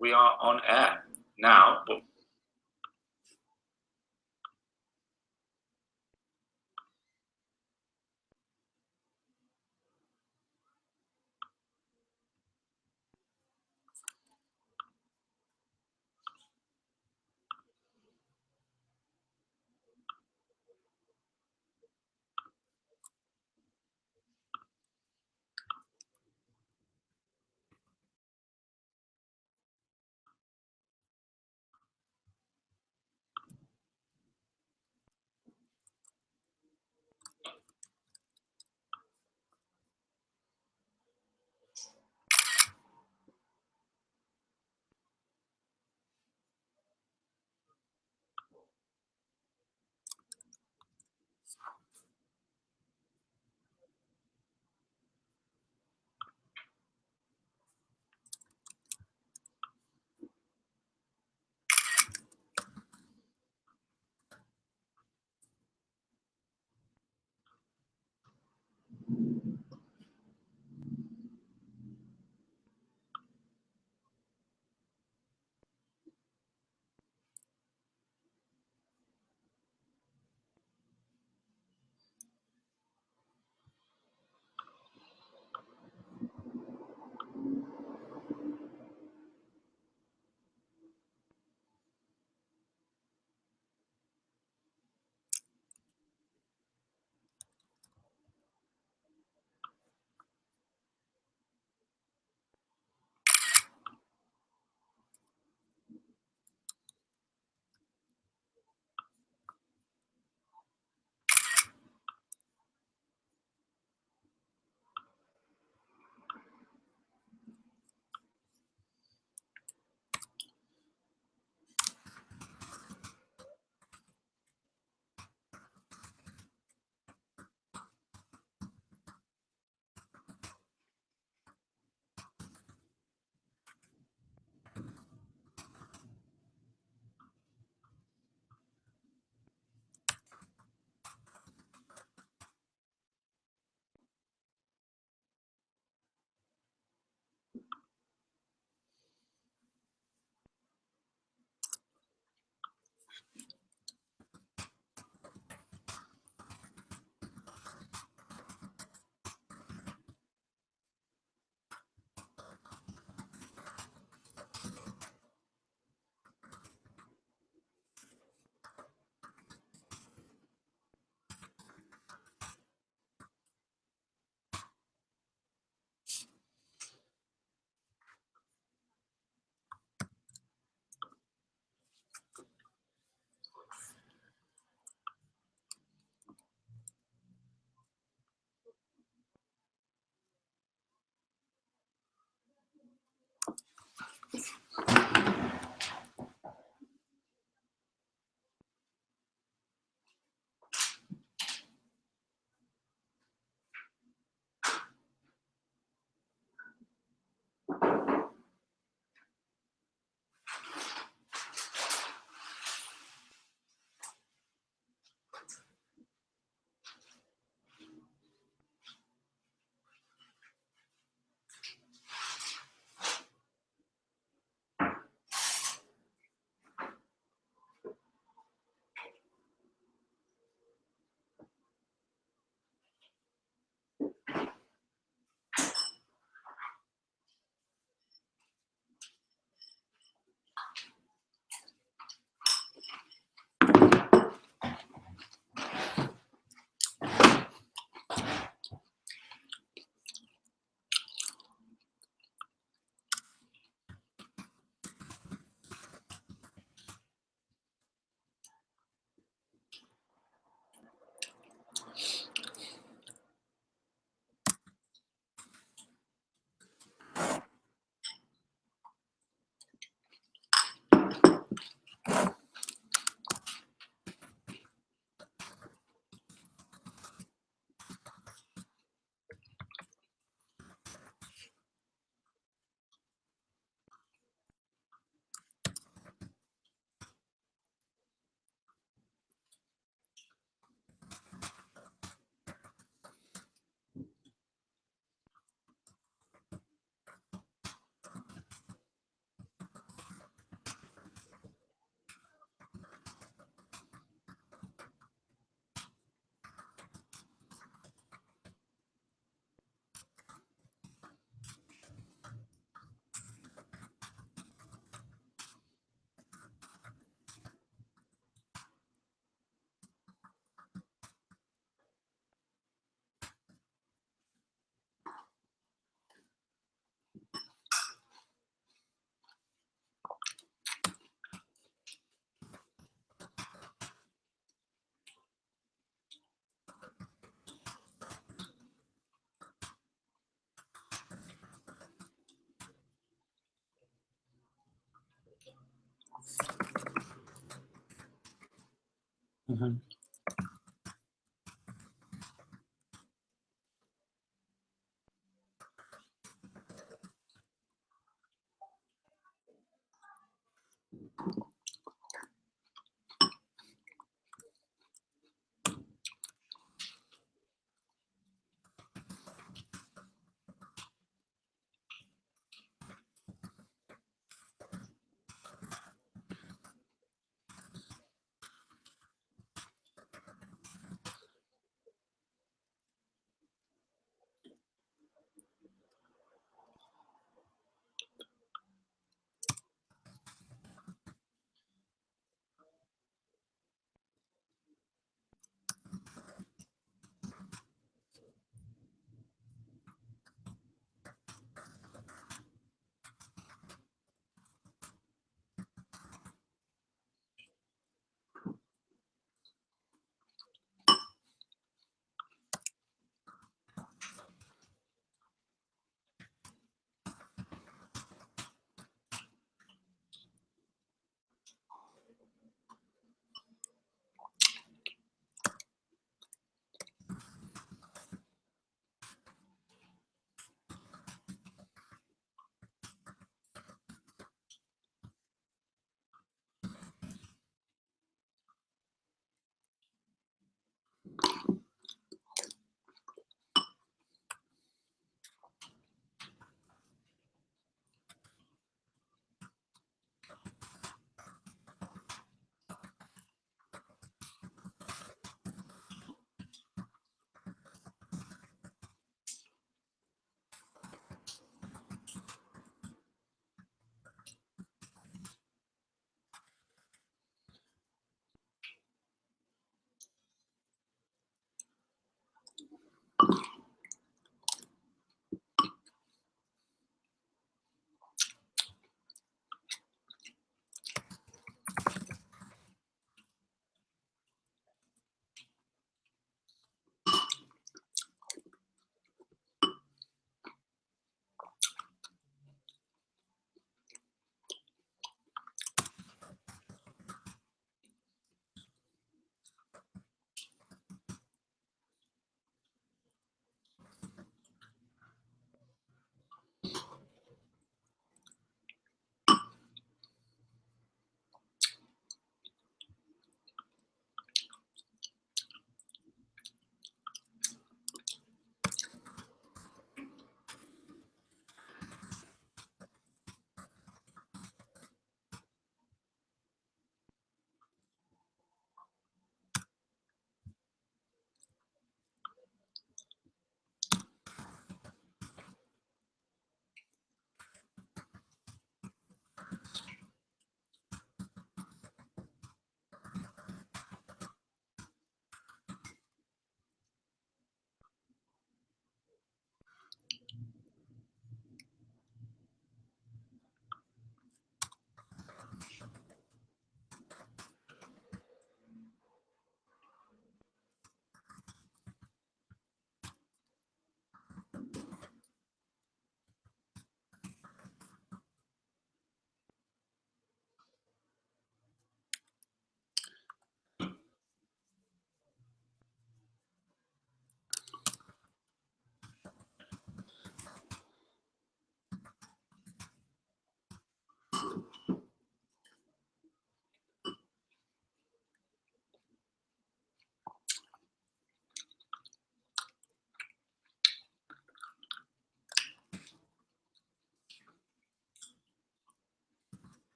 We are on air now.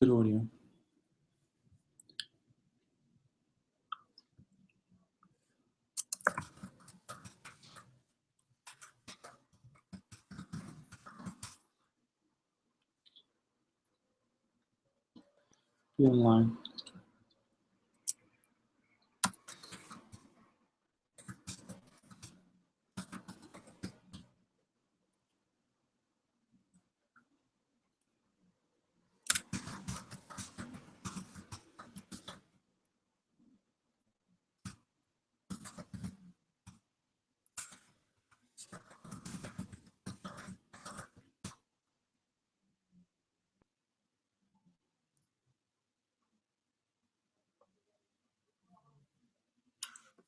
Good audio. Be online.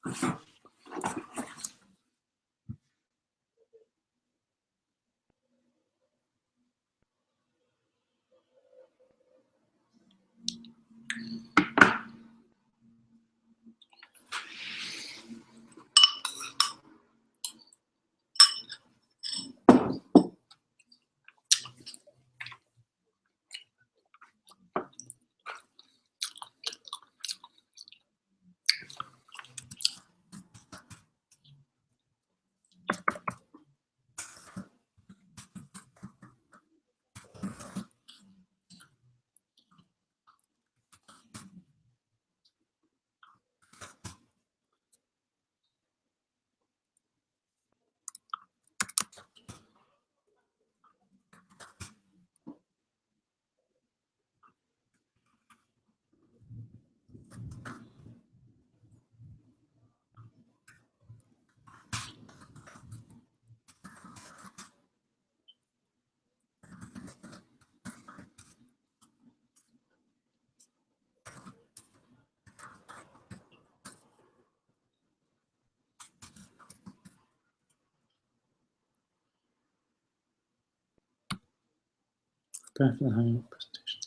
Prepare for the hanging up presentation.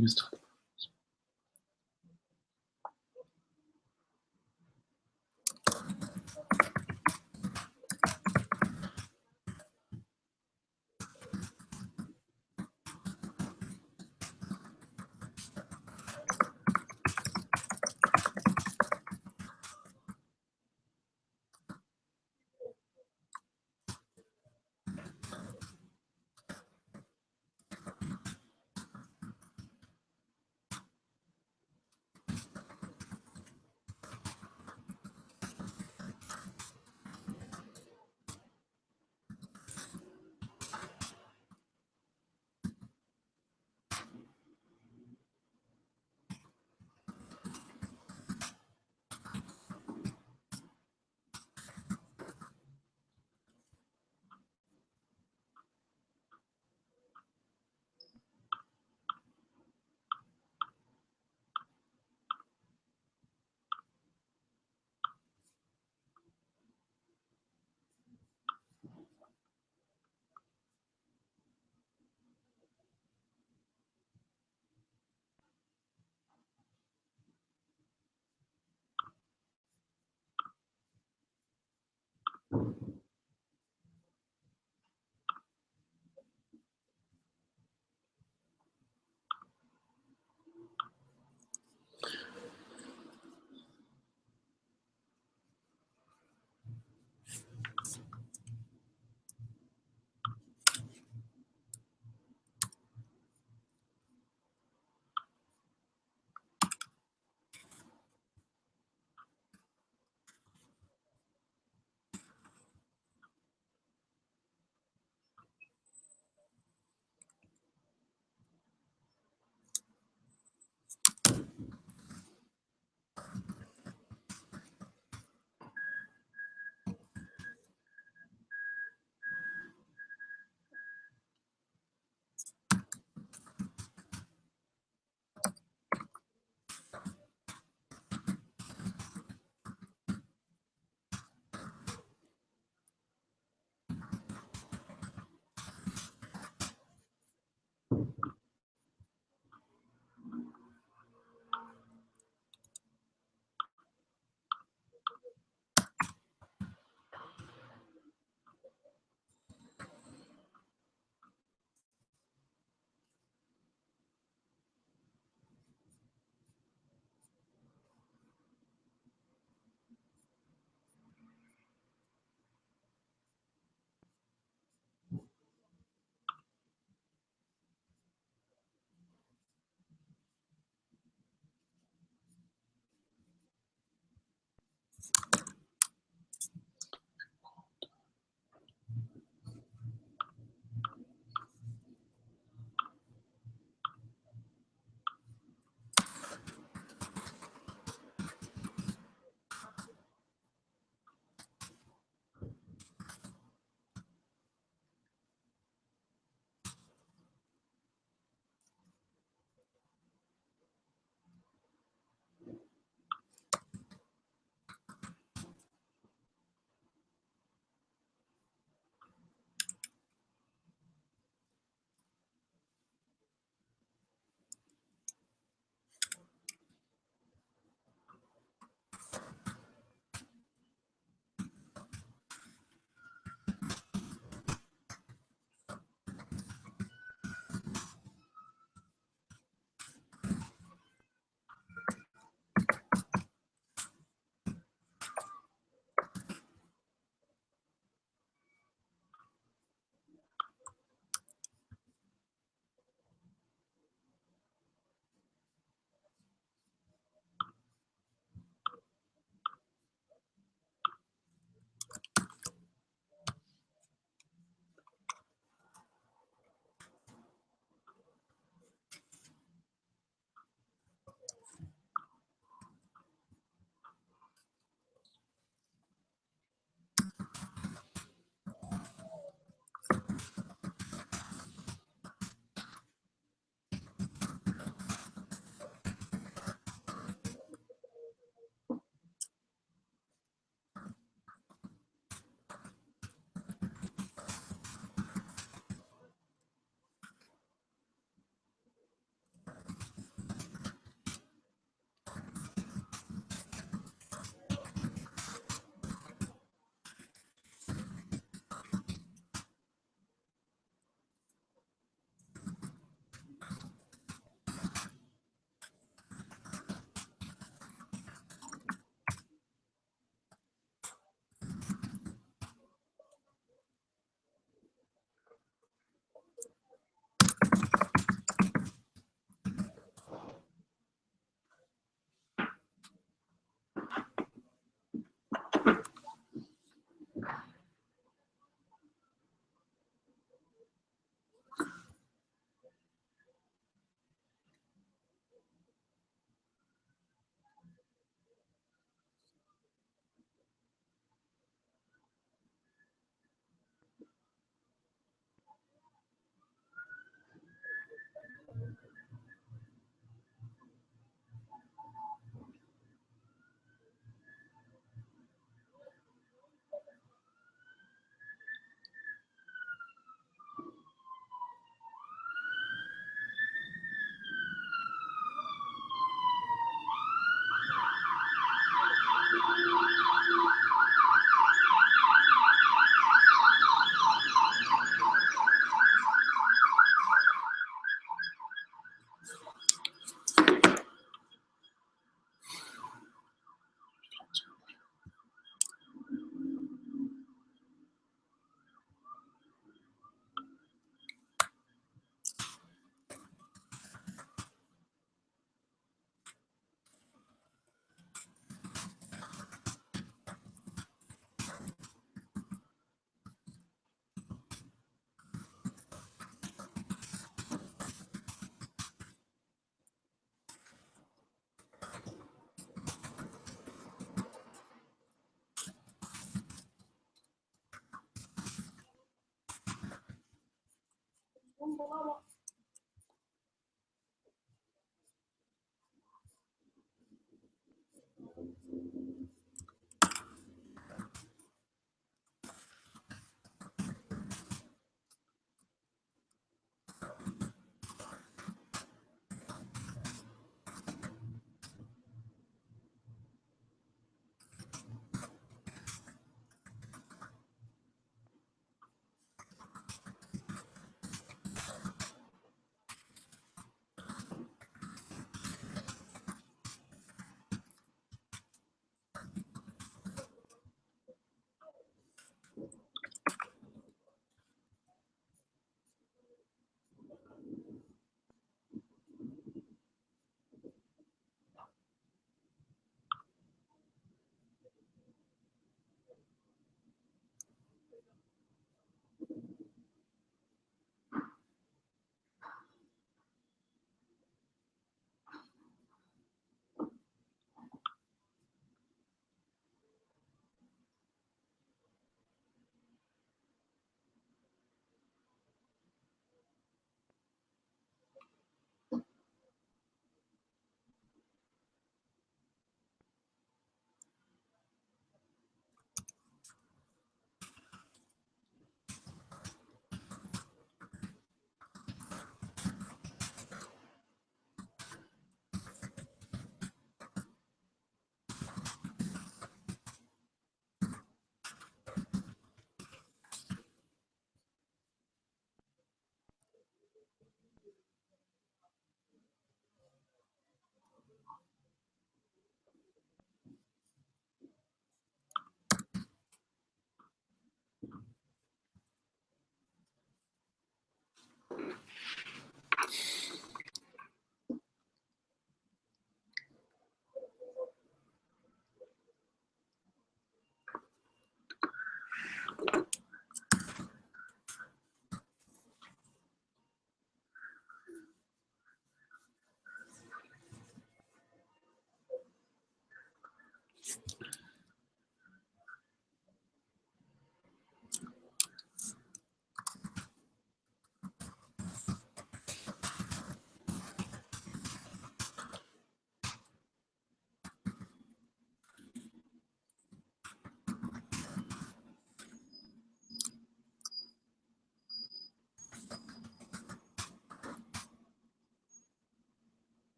You can start.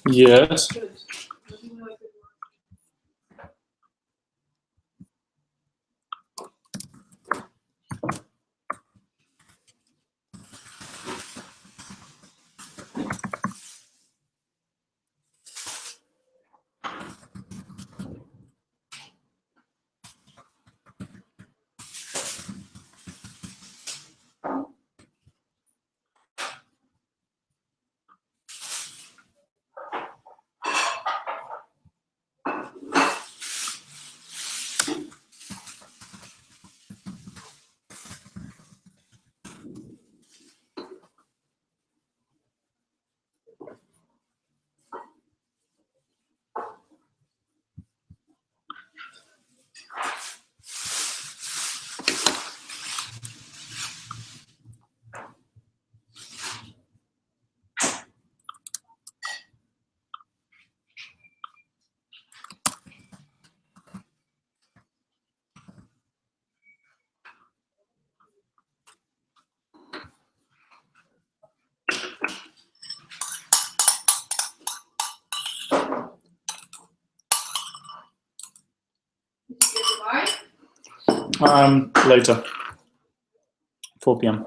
Yes. Later. 4 p.m.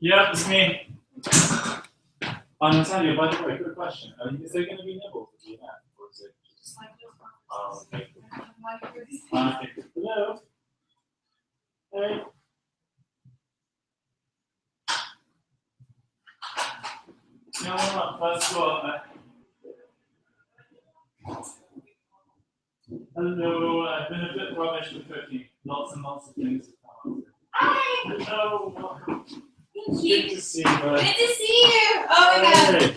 Yeah, it's me. Natalia, by the way, good question. Is there going to be nibbles at the end, or is it just like okay. Hello. Hey. No, first of all, hello. I've been a bit rubbish with cooking. Lots and lots of things have come up. Hi. Hello, welcome. Thank you. Good to see you. Good to see you. Oh my god. Hey.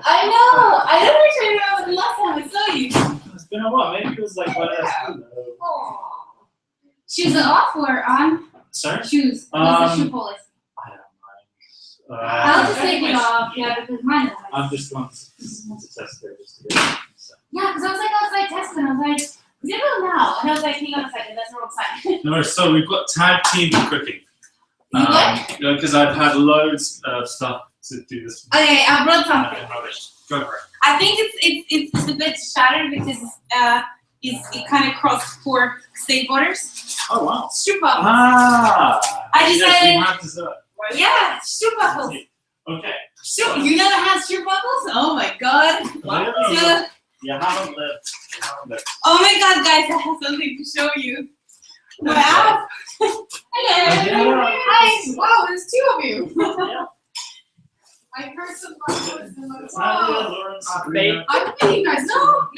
I know. I don't actually remember the last time I saw you. It's been a while. Maybe it was like what else? Shoes are off or on? Sorry? Shoes. What's the shoe policy? I don't mind. I'll just take it off. Yeah, because mine is. I'm just going to test it just to get it. So. Yeah, because I was like outside testing. I was like, zero now. And I was like, hang on a second. That's the wrong side. No, so we've got tag team cooking. What? Because I've had loads of stuff to do this. Okay, I brought something. Rubbish. Go for it. I think it's a bit shattered because it kind of crossed 4 state borders. Oh wow. Shoe puffles. Ah. I decided. Yes, we have dessert. Yeah, shoe puffles. Okay. You never had shoe puffles? Oh my god. Really? So, You haven't lived. You haven't lived. oh my god, guys, I have something to show you. Wow. Hello. Hi. Wow, there's 2 of you. Yeah. My person It's Nadia, Lawrence, Sabrina. I'm meeting guys. No. I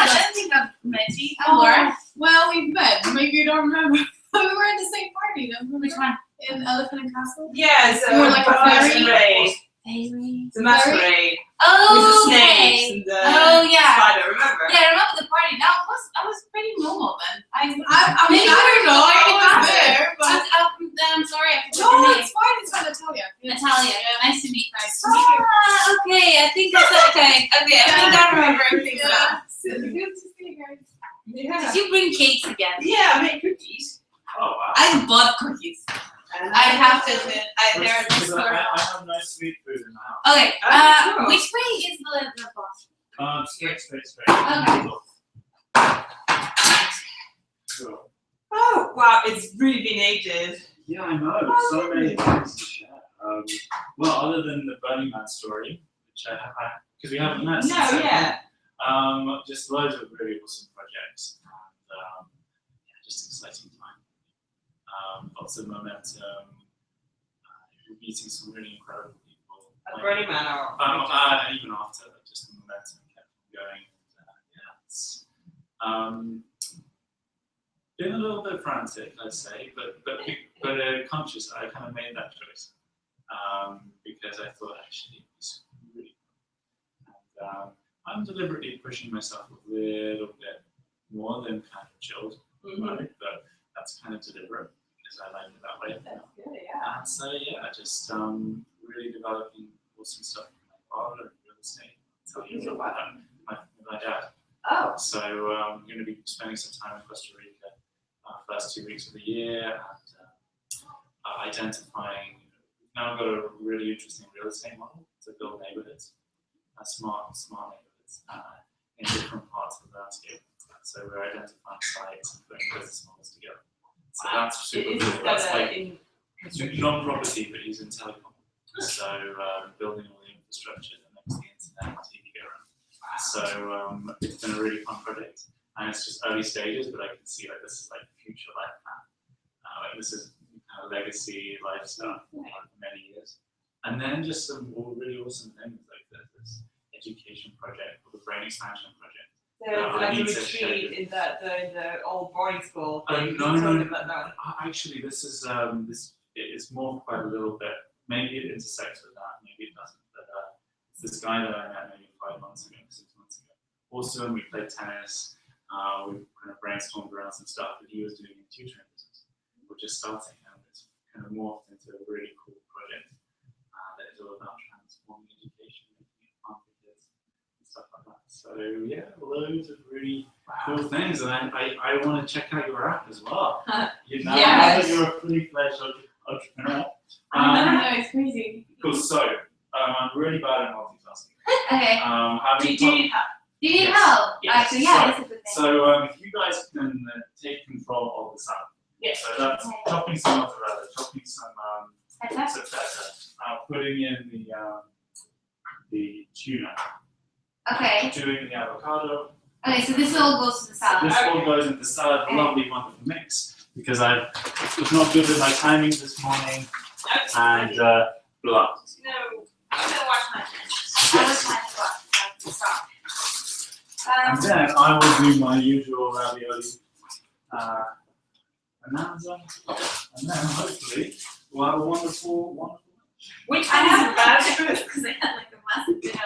don't think I've met you. Laura. Well, we've met. Maybe you don't remember. We were at the same party. Though. Which one? In Elephant and Castle. Yeah, so We were like a fairy. masquerade. Fairy. The masquerade. Oh, With the okay. snakes and the Oh, yeah. spider, remember? Yeah, I remember the party. That was pretty normal then. I mean, I don't know, I was there, but I'm sorry. I no, forgot your name. it's fine. It's fine, Natalia. Natalia. Nice to meet you. Okay. I think that's okay. Okay, I think I remember everything now. Good to see you guys. Yeah. Did you bring cakes again? Yeah, I made cookies. Oh wow. I bought cookies. And I have to admit, they're at the Because store. I have nice sweet food in the house. Okay. Oh, cool. Which way is the boss? Straight. Okay. Cool. Oh, wow, it's really been ages. Yeah, I know. So many things to share. Well, other than the Burning Man story, which I have, because we haven't met. No, since yeah. just loads of really awesome projects, and yeah, just exciting time. Lots of momentum. Meeting some really incredible people. At Burning Man or? And even after, just the momentum kept going. Yeah, it's been a little bit frantic, I'd say, but conscious. I kind of made that choice because I thought actually it's really fun. And I'm deliberately pushing myself a little bit more than kind of chilled, right? But that's kind of deliberate because I like it that way. That's good, yeah. And so yeah, just really developing awesome stuff with my father and real estate. I'll tell you about that. My dad. Oh. So I'm going to be spending some time in Costa Rica first 2 weeks of the year and identifying. Now I've got a really interesting real estate model to build neighborhoods, smart neighborhoods in different parts of the landscape. So we're identifying sites and putting business models together. So that's super cool. That's like non-property, but he's in telecom. So building all the infrastructure that makes the internet and TV go around. So it's been a really fun project, and it's just early stages, but I can see like this is like future life plan. Like this is kind of legacy life stuff for many years, and then just some really awesome things like this education project or the brain expansion project. Like a retreat in the old boarding school. No. Actually, this is it's more quite a little bit. Maybe it intersects with that. Maybe it doesn't. But it's this guy that I met maybe 6 months ago. Also, we played tennis. We kind of brainstormed around some stuff that he was doing in tutoring business. We're just starting, and it's kind of morphed into a really cool project that is all about transforming education, making it fun for kids, and stuff like that. So yeah, loads of really cool things, and I want to check out your app as well. You know, now that you're a fully fledged entrepreneur. No, it's crazy. Cool. So I'm really bad at multitasking. Okay. Do you need help? Do you need help? Yes. Actually, yeah, that's a good thing. So if you guys can take control of this app. Yes. So that's chopping some mozzarella, chopping some Feta? So feta. Putting in the tuna. Okay. Doing the avocado. Okay, so this all goes to the salad. This all goes into the salad, a lovely wonderful mix, because I was not good with my timing this morning, and blah. No, I'm gonna wash my hands. I was trying to stop. And then I will do my usual ravioli bonanza, and then hopefully we'll have a wonderful, wonderful. Which I one is the haven't bathroom? because I had like a massive dinner.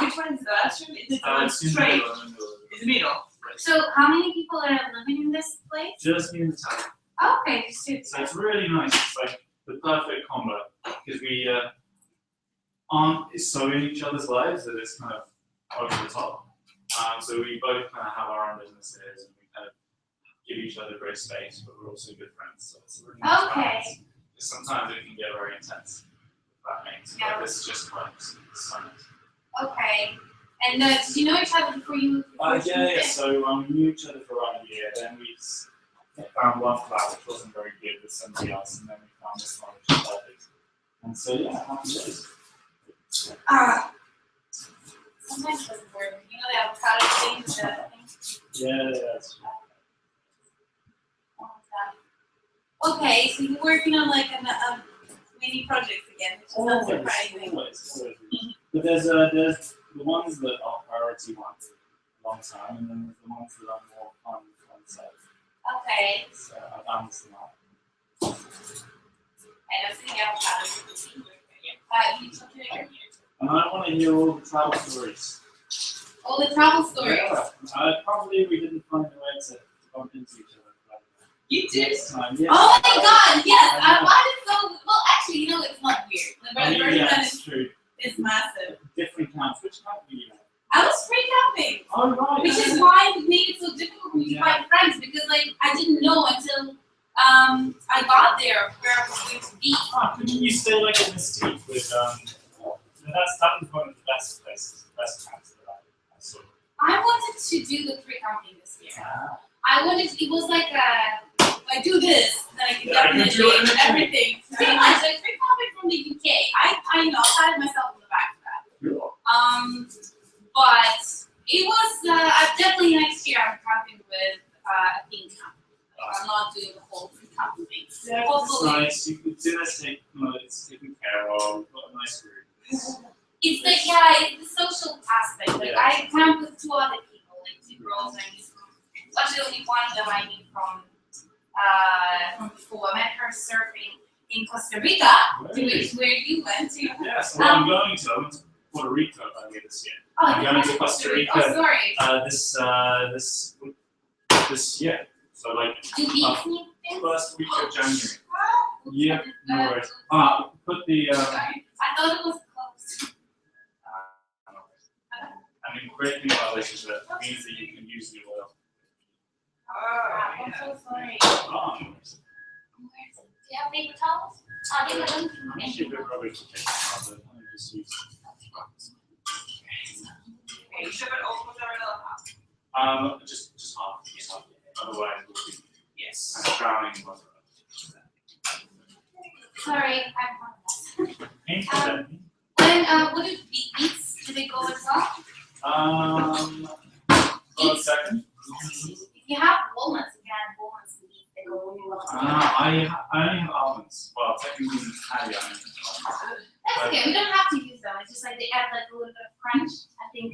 Which one is the bathroom? Is it the It's in the straight? middle, in the middle. In the middle. So how many people are living in this place? Just me and the salad. Okay, just two. So it's really nice. It's like the perfect combo because we aren't so in each other's lives that it's kind of over the top. So we both kind of have our own businesses and we kind of give each other great space, but we're also good friends. So it's a really nice Okay. balance. Because sometimes it can get very intense. If that makes sense. Yeah. But this is just fun. It's so nice. Okay. And did you know each other before you moved? Yeah. So we knew each other for around a year. Then we found one flat which wasn't very good with somebody else, and then we found this one which is perfect. And so yeah, happy days. Sometimes it doesn't work. You know the avocado thing, the thing? Yeah, that's true. Okay, so you're working on like a mini project again, which is not surprising. Always. But there's the ones that are priority ones, long time, and then there's the ones that are more fun side. Okay. So I balance them out. I don't think avocado is you need something here. And I want to hear all the travel stories. All the travel stories. Yeah. Probably we didn't find a way to bump into each other. You did? This time, yeah. Oh my god, yes! I wanted so well actually, you know it's not weird. The I mean, version yeah, that it's true. is massive. Different camps. Which camp were you in? I was free camping. Oh, right. Which is why it made it so difficult for me to find friends because like I didn't know until I got there where I was going to be. Couldn't you stay like in the steep with that was one of the best places, the best camps that I saw. I wanted to do the free camping this year. Ah. I wanted it was like I do this, then I can Yeah, I can definitely do it. everything. Pretty much like free camping from the UK. I know, patted myself on the back for that. Yeah. But it was definitely next year I'm camping with a theme camp. I'm not doing the whole free camping thing. Yeah, it's Hopefully. nice. You could do this thing, it's taken care of, got a nice group. It's like it's the social aspect. Like Yeah. I camp with two other people, like two girls I knew from actually only one of them I knew from before. I met her surfing in Costa Rica, to which where you went to. Yeah, so I'm going to Puerto Rico earlier this year. Oh, I'm you going went to Costa Rica. Oh, sorry. This year. So like Do beats need things? first week of January. Oh, Yeah, no worries. Put the sorry. I thought it was closed. I mean, great thing about this is that it means that you can use the oil. I'm so sorry. Oh, no worries. Do you have paper towels? Oh, they have them. Actually, they're rubbish to take out, but let me just use. Okay, you should have also put that Just half. Otherwise, we'll be Yes. drowning in water. Sorry, I'm on that. Painful, then. When what do beets? Do they go as well? Hold on a second. If you have walnuts, you can add walnuts and beets. They go really well together. I only have almonds. Well, technically in Italian. That's okay. We don't have to use them. It's just like they add like a little bit of crunch. I think.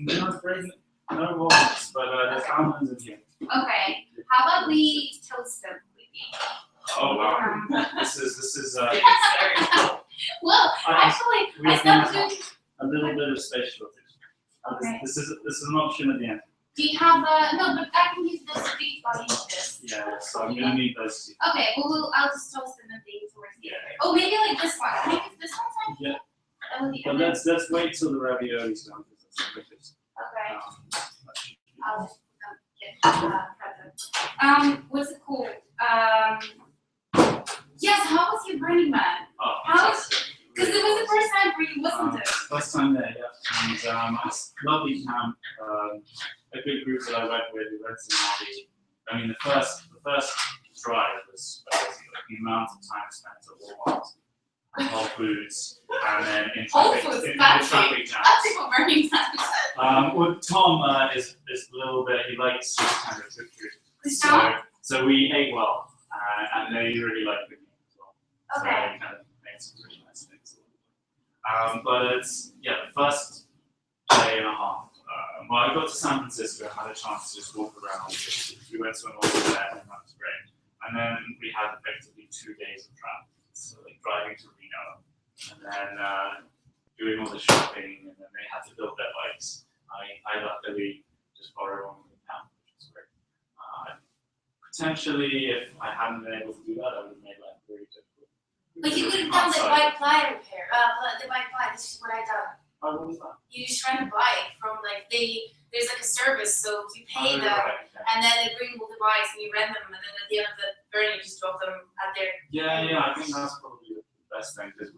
No walnuts, but there's almonds in here. Okay. How about we toast them quickly? Oh wow. This is Well, I actually, we I have stopped doing. a little bit of space shortage. Okay. This is an option at the end. Do you have no? But I can use those beets while you use this. Yeah, so I'm gonna need those two. Okay. Well, I'll just toast them and they towards the Yeah. end. Oh, maybe like this one. Can I use this one? Yeah. That would be. But let's wait till the ravioli's done because that's the quickest. Okay. Um, I'll just get present. What's it called? Yes. How was your Burning Man? oh, How- fantastic. Because it was the first time for you, wasn't it? First time there, yeah. And it's lovely camp. A good group that I went with. We went to Mali. I mean, the first drive was the amount of time spent at Walmart. and Whole Foods, and then in Whole traffic, Foods, in fancy. traffic jams. That's people burning that. Well, Tom is a little bit. He likes kind of good food. So we ate well, and they really like cooking as well. So they kind of made some really nice things. But it's the first day and a half. Well, I got to San Francisco, had a chance to just walk around. We went to an office there, and that was great. And then we had effectively 2 days of travel. So like driving to Reno, and then doing all the shopping, and then they had to build their bikes. I luckily just borrowed one from them, which was great. Potentially, if I hadn't been able to do that, I would have made life very difficult. But you could have done the bike ply repair. The bike ply. This is what I done. Oh, what was that? You just rent a bike from like there's like a service, so you pay them, Right, okay. and then they bring all the bikes and you rent them, and then at the end of the journey you just drop them at their. Yeah, I think that's probably the best thing because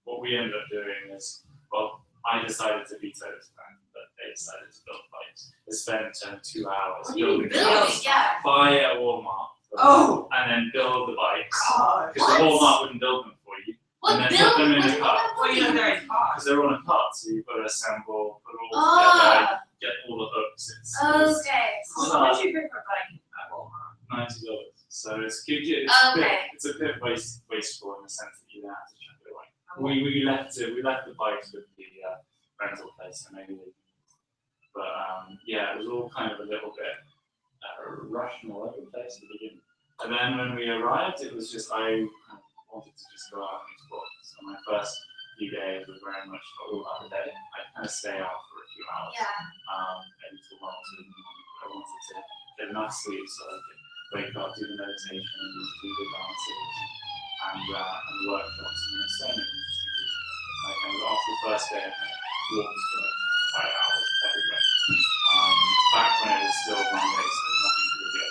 what we ended up doing is, well, I decided to veto this plan, but they decided to build bikes. They spent 2 hours What do you building mean building? Yeah. buy at Walmart, Oh. and then build the bikes God. because the Walmart wouldn't build them for you. What And then build? put them in What a do you car. mean by Well, you know, they're in cars. Because they're on a cart, so you've got to assemble, put it all together, Oh. get all the hooks. It's Okay. How much you pay for a bike at Walmart? $90. So it's Okay. it's a bit wasteful in the sense that you don't have to chuck it away. We left the bikes with the rental place, and maybe they. But it was all kind of a little bit rushed and all over the place at the beginning. And then when we arrived, it was just I kind of wanted to just go out and explore. So my first few days were very much all about the day. I'd kind of stay out for a few hours, Yeah. maybe till 1 or 2 in the morning. I wanted to get enough sleep so I could wake up, do the meditations, do the dances, and workshops. And there's so many interesting things. Like after the first day, I kind of walked for like 5 hours everywhere. Back when it was still Monday, so nothing to do.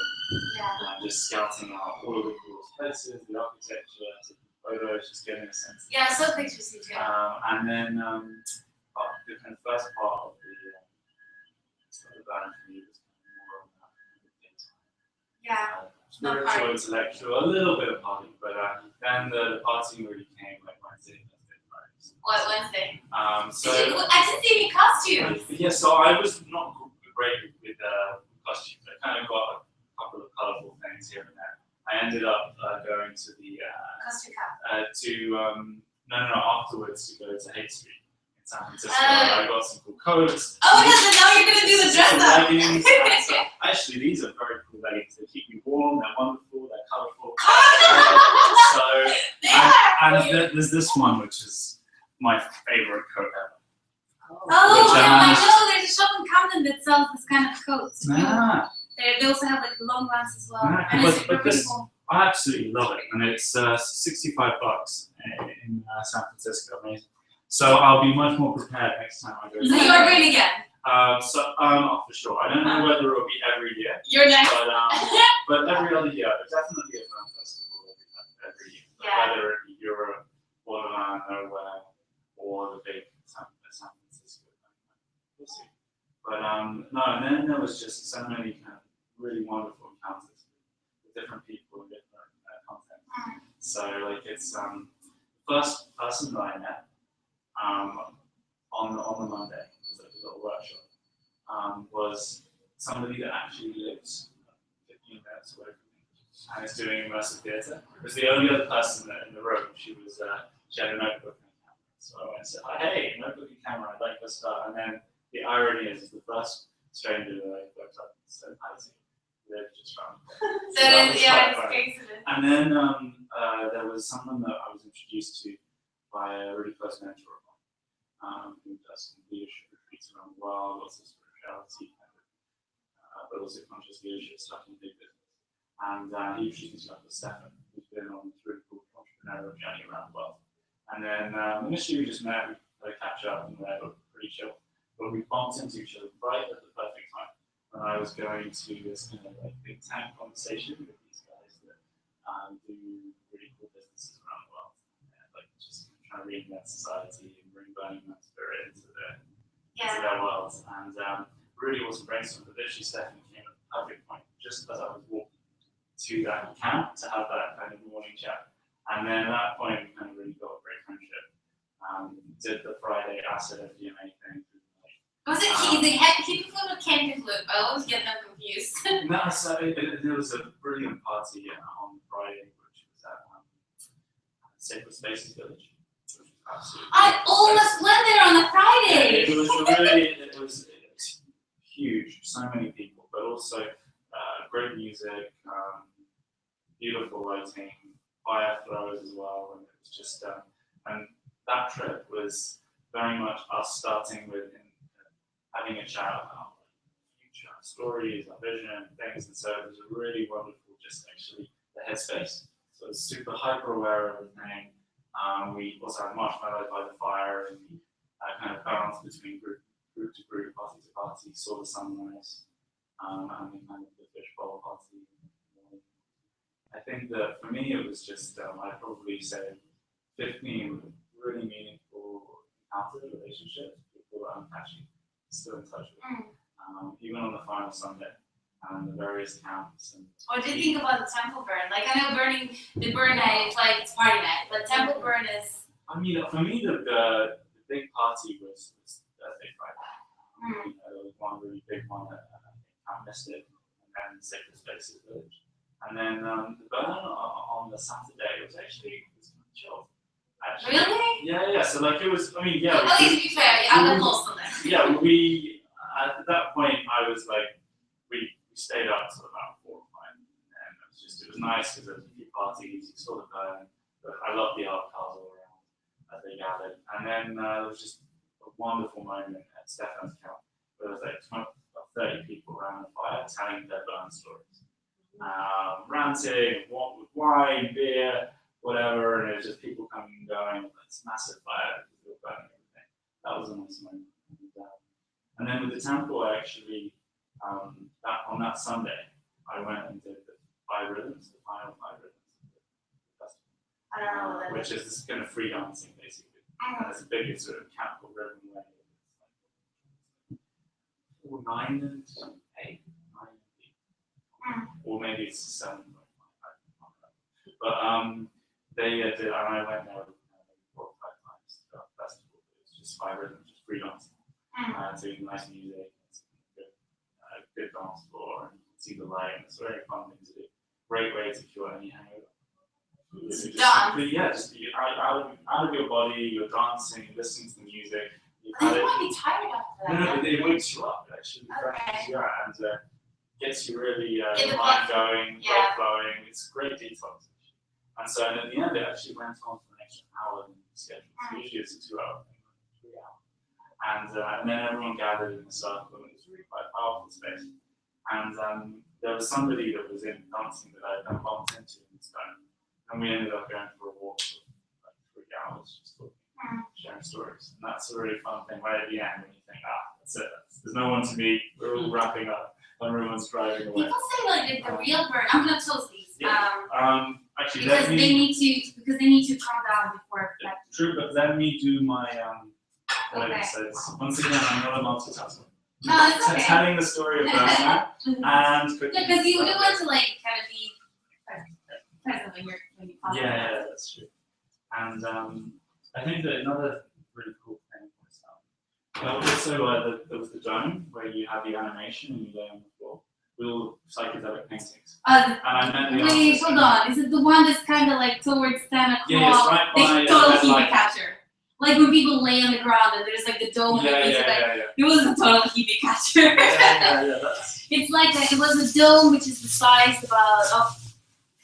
Yeah. Just scouting out all of the coolest places, the architecture, taking photos, just getting a sense. Yeah. Some pictures seem good. And then the kind of first part of the band for me was kind of more on that daytime. Yeah. Not Spiritual, party. intellectual, a little bit of party, but then the partying really came like Wednesday, Thursday, Fridays. What Wednesday? So I didn't see any costumes. yeah, so I was not great with costumes. I kind of got a couple of colourful things here and there. I ended up going to the Costume cap. afterwards to go to Hate Street in San Francisco. I got some cool coats. Oh, yes, and now you're gonna do the dress some up. leggings. And so, actually, these are very cool leggings. They keep me warm. They're wonderful. They're colourful. There's this one which is my favourite coat ever. Oh, Which I yeah, I managed- know. There's a shop in Camden that sells this kind of coats. too. Ah. They also have like long ones as well. Yeah, And but- it's super but this- cool. I absolutely love it, and it's $65 in San Francisco. Amazing. So I'll be much more prepared next time I go. So you are going again. For sure. I don't know whether it'll be every year, You're next. but every other year. There's definitely a film festival every year. Yeah. Whether it be Europe, Wonderland, Nowhere, or the big San Francisco. We'll see. But no, and then there was just so many kind of really wonderful encounters with different people and different content. So like it's first person that I met on the Monday, it was like a little workshop, was somebody that actually lives 15 minutes away from me and is doing immersive theatre. It was the only other person that in the room. She had a notebook and a camera. So I went and said, hey, notebook and camera, I'd like to start. And then the irony is the first stranger that I looked up and said hi to, lived just around the corner. So that was quite funny. Excellent. And then there was someone that I was introduced to by a really close mentor of mine, who does some leadership retreats around the world, lots of spirituality, but also conscious leadership stuff in big business. And he introduced me to Stefan, who's been on this really cool entrepreneurial journey around the world. And then initially we just met, we had a catch up, and we were pretty chill. But we bumped into each other right at the perfect time when I was going to this kind of like big tank conversation with these guys that do really cool businesses around the world, and like just trying to reinvent society and bring burning that spirit into their world. And really wasn't brainstorming, but literally Stephanie came at the perfect point just as I was walking to that camp to have that kind of morning chat. And then at that point, we kind of really built a great friendship. Did the Friday acid MDMA thing. Was it cheesy? Keep flute or candy flute? I always get them confused. No, so there was a brilliant party on Friday, which was at Sacred Spaces Village. I almost went there on a Friday. It was huge, so many people, but also great music, beautiful lighting, fire throws as well, and it was just and that trip was very much us starting with having a chat about future stories, our vision, things, and so it was a really wonderful, just actually the headspace. So it was super hyper aware of everything. We also had marshmallows by the fire, and we kind of bounced between group to group, party to party, saw the sunrise, and then kind of the fishbowl party. I think that for me it was just, I'd probably say 15 really meaningful encounters, relationships, people that I'm actually still in touch with, even on the final Sunday. And the various camps. And what do you think about the temple burn? Like, I know the burn night is like it's party night, but temple burn is. I mean, for me, the big party was Thursday, Friday. You know, there was one really big one at Camp Mystic, and then Sacred Spaces Village. And then the burn on the Saturday was actually kind of chill. Actually. Really? Yeah. So like it was. I mean, yeah. Okay, to be fair, I got lost on that. Yeah, we at that point I was like we stayed up till about 4 or 5, and it was nice because there was a few parties, you saw the burn. I loved the art cars all around as they gathered, and then there was just a wonderful moment at Stefan's camp where there was like 20 or 30 people around the fire telling their burn stories, ranting, what with wine, beer, whatever, and it was just people coming and going. This massive fire, people burning everything. That was a nice moment. And then with the temple, I actually. On that Sunday, I went and did the 5 rhythms, the final 5 rhythms of the festival. I don't know what that which is this kind of free dancing, basically. And it's a big sort of camp called Rhythm Way. It's like 9 and 8, 9 and 8. Or maybe it's 7. But they did, and I went there 4 or 5 times throughout the festival. It was just 5 rhythms, just free dancing, doing nice music. Good dance floor and see the light, and it's a very fun thing to do. Great way to cure any hangover. Just out of your body, you're dancing, listening to the music. You might be tired after that. No, it wakes you up, actually. Okay. Yeah, and gets you really Get the mind blood going, yeah. blood flowing. It's a great detox. And so, and at the end, it actually went on for an extra hour than the schedule. So usually it's a 2-hour thing, 3 hours. And then everyone gathered in a circle, and it was really quite powerful space. And there was somebody that was in dancing that I had bumped into in Spain, and we ended up going for a walk for like 3 hours, just talking, sharing stories. And that's a really fun thing right at the end when you think, that's it. There's no one to meet. We're all wrapping up. Everyone's driving away. People say like the real burn. I'm gonna toast these. Yeah. Actually, because they need to calm down before. True, but let me do my Okay. So once again, I'm not a multitasker. No, it's okay. Telling the story of Burma and cooking. Yeah, because you do want to like kind of be present when you talk. Yeah, that's true. And I think that another really cool thing was also there was the dome where you have the animation and you lay on the floor with all psychedelic paintings. And I met the wait, artist. hold on. Is it the one that's kind of like towards 10 o'clock? Yeah, it's right by. They totally keep it catcher. Like when people lay on the ground and there's like the dome and Yeah. it was a total hippie catcher. That's... It's like it was a dome which is the size of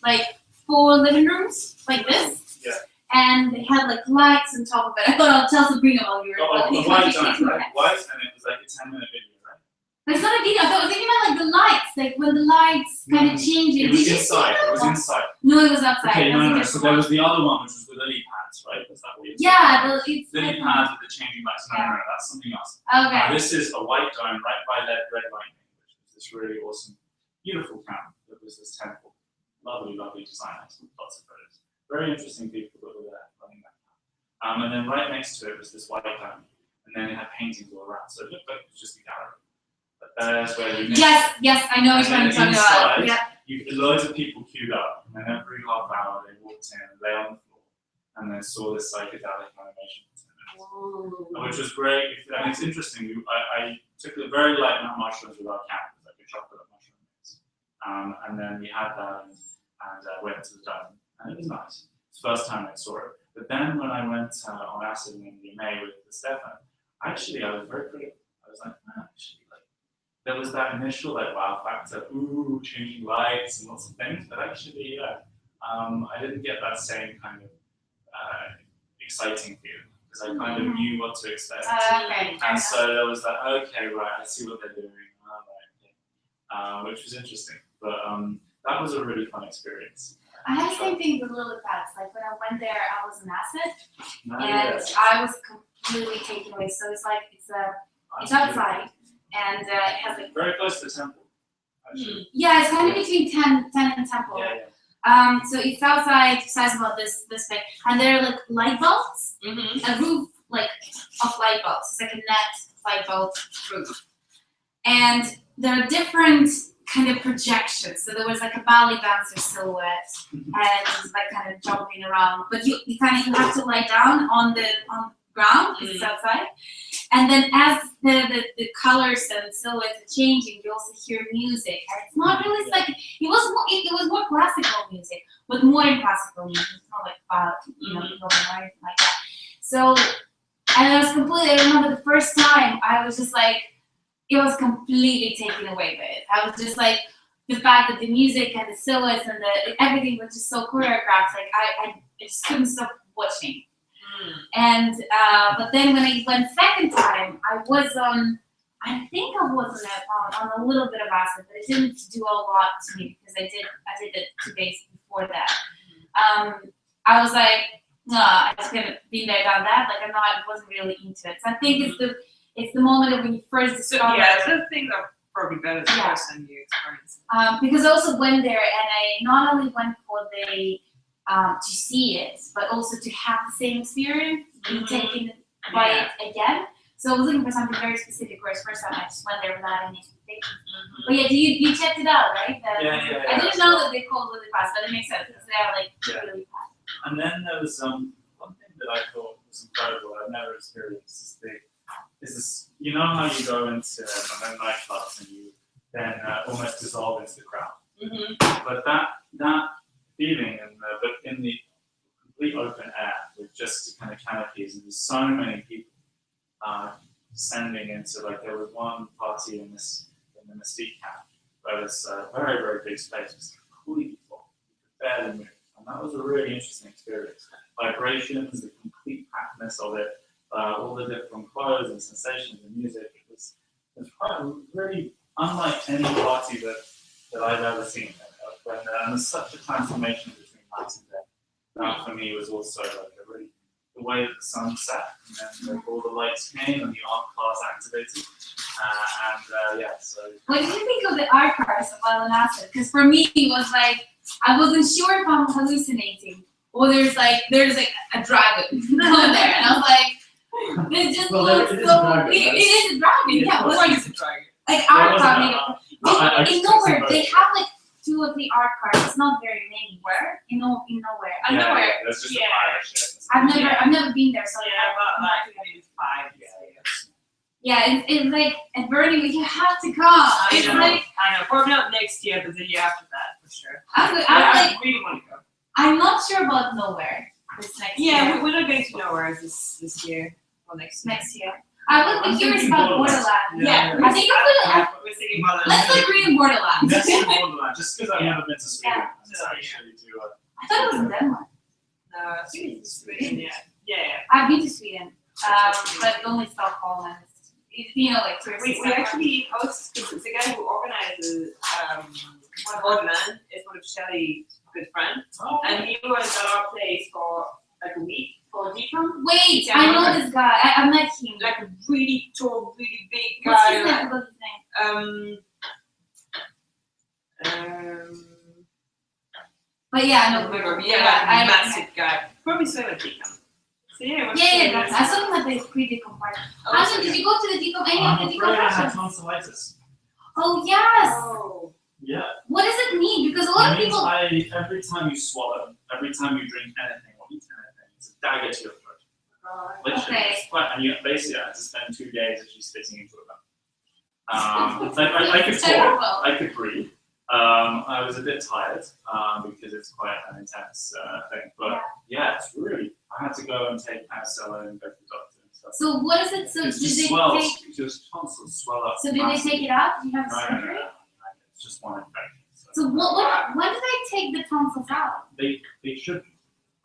like 4 living rooms, like this. Yeah. And they had like lights on top of it. I thought I'll tell Sabrina while we were the white dome, right? White, and it was like a 10-minute video, right? But it's not a video. I was thinking about like the lights, like when the lights kind of change. It was inside. It was inside. No, it was outside. Okay, no. So there was the other one, which was the lily pads, right? Was that what you said? Yeah, it's lily pads with the changing lights. No, that's something else. Okay. This is a white dome right by Red Lightning, which was this really awesome, beautiful camp. It was this temple. Lovely design. Lots of photos. Very interesting people that were there running that camp. And then right next to it was this white dome, and then it had paintings all around. So it looked like it was just a gallery. But there's where you Yes, I know which one you're talking about. Yeah. loads of people queued up, and then every half hour they walked in, lay on the floor, and then saw this psychedelic animation for 10 minutes, which was great. And it's interesting. I took the very light mushrooms with our cat, like a chocolate mushroom mix, and then we had that and went to the dome, and it was nice. It's the first time I saw it. But then when I went on acid in the May with Stefan, I was very critical. I was like, actually, like, there was that initial like wow factor, ooh, changing lights and lots of things, but actually, I didn't get that same kind of exciting feeling because I kind of knew what to expect. Okay. And so there was that, okay, right, I see what they're doing, which was interesting. But that was a really fun experience. I had the same thing with lily pads. Like when I went there, I was an acid, and Yes. I was completely taken away. So it's like it's outside, and it has like Very close to the temple, actually. yeah, it's kind of between 10 and Temple. Yeah. So it's outside, size about this big, and there are like light bulbs, a roof like of light bulbs. It's like a net light bulb roof, and there are different kind of projections. So there was like a ballet dancer silhouette, and like kind of jumping around. But you have to lie down on the ground because it's outside. And then as the colors and silhouettes are changing, you also hear music. And it's not really like it was more classical music, but modern classical music. It's not like Beethoven or anything like that. So, and I remember the first time I was just like, it was completely taken away by it. I was just like, the fact that the music and the silhouettes and everything was just so choreographed. Like I just couldn't stop watching. And but then when I went second time, I was on. I think I was on a little bit of acid, but it didn't do a lot to me because I did it 2 days before that. I was like, no, I just couldn't been there, done that. Like I wasn't really into it. So I think it's the moment of when you first discover. Yeah, those things are probably better the first time you experience it. Because I also went there, and I not only went for the to see it, but also to have the same experience, being taken by it again. So I was looking for something very specific, whereas first time I just went there without any expectations. But yeah, you checked it out, right? Yeah. I didn't know that they called lily pads, but it makes sense because they are like lily pads. And then there was one thing that I thought was incredible. I've never experienced is this. You know how you go into nightclubs and you then almost dissolve into the crowd. But that feeling but in the complete open air with just kind of canopies and there's so many people descending into, like, there was one party in the Mystique camp where this very, very big space was completely full. You could barely move. And that was a really interesting experience. Vibrations, the complete packness of it, all the different clothes and sensations and music. It was quite really unlike any party that I've ever seen. And there's such a transformation between night and day. That for me was also like the way that the sun set, and then all the lights came and the art class activated. So. What did you think of the art cars of Violent Acid? Because for me, it was like, I wasn't sure if I'm hallucinating, or there's like a dragon on there, and I was like, it just looks so. It is a dragon, yeah. What is a dragon? Like art car, in nowhere they have like 2 or 3 art cars. It's not very many. Where? In nowhere. Yeah, that's just a pirate ship. I've never been there, so But like maybe 5. yeah, it's like at Burning, you have to come. It's like I know. Probably not next year, but the year after that for sure. I really want to go. I'm not sure about nowhere this next year. Yeah, we're not going to nowhere this year or next year. I would be curious about Borderland. Yeah. I think we're thinking about it. let's agree on Borderland. Let's do Borderland, just because I've never been to Sweden. Yeah. I actually do. I thought it was in Denmark. No, Sweden, yeah. I've been to Sweden, but only Stockholm and like tourist. We actually host the guy who organizes Borderland is one of Shelly's good friends, and he was at our place for like a week for decom. Wait, I know this guy. I met him. Like a really tall, really big guy. What's his name? What's his name? But yeah, I know. Massive guy. Probably so at decom. So yeah, I saw him at the pre-decom party. Did you go to the decom? Any of the decom I had parties? tonsillitis. Oh yes. Oh. Yeah. What does it mean? Because a lot of It means people. every time you swallow, every time you drink anything or eat anything, it's a dagger to your throat. Literally, Okay. it's quite, and you basically have to spend 2 days actually spitting into it. Like I could Terrible. talk, I could breathe. I was a bit tired because it's quite an intense thing, but yeah, it's really. I had to go and take penicillin and go to the doctor and stuff. So what is it? So It did just they swells, take? just tonsils swell up. So did they take it out? Did you have No, surgery? it's just one infection. So what? When do they take the tonsils out? They shouldn't,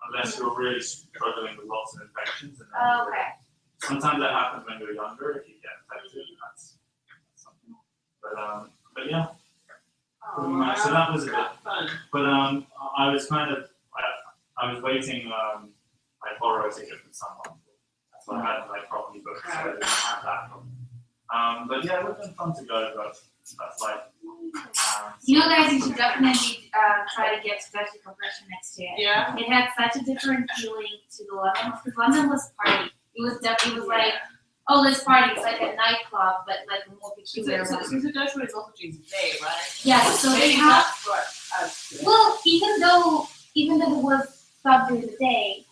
unless you're really struggling with lots of infections. And then Oh, okay. sometimes that happens when you're younger if you get infected. That's something. But yeah, pretty much. So that was a bit fun. But I was kind of I was waiting. I borrowed a ticket from someone, so I hadn't like properly booked, so I didn't have that problem. But yeah, it would have been fun to go, but that's like. You know, guys, you should definitely try to get to Dutch compression next year. Yeah. It had such a different feeling to the London, because London was party. It was definitely like, oh, let's party. It's like a nightclub, but like a more peculiar So one. the Dutch one is also during the day, right? Yeah, so they Maybe have. that's what us. Well, even though it was stopped during the day,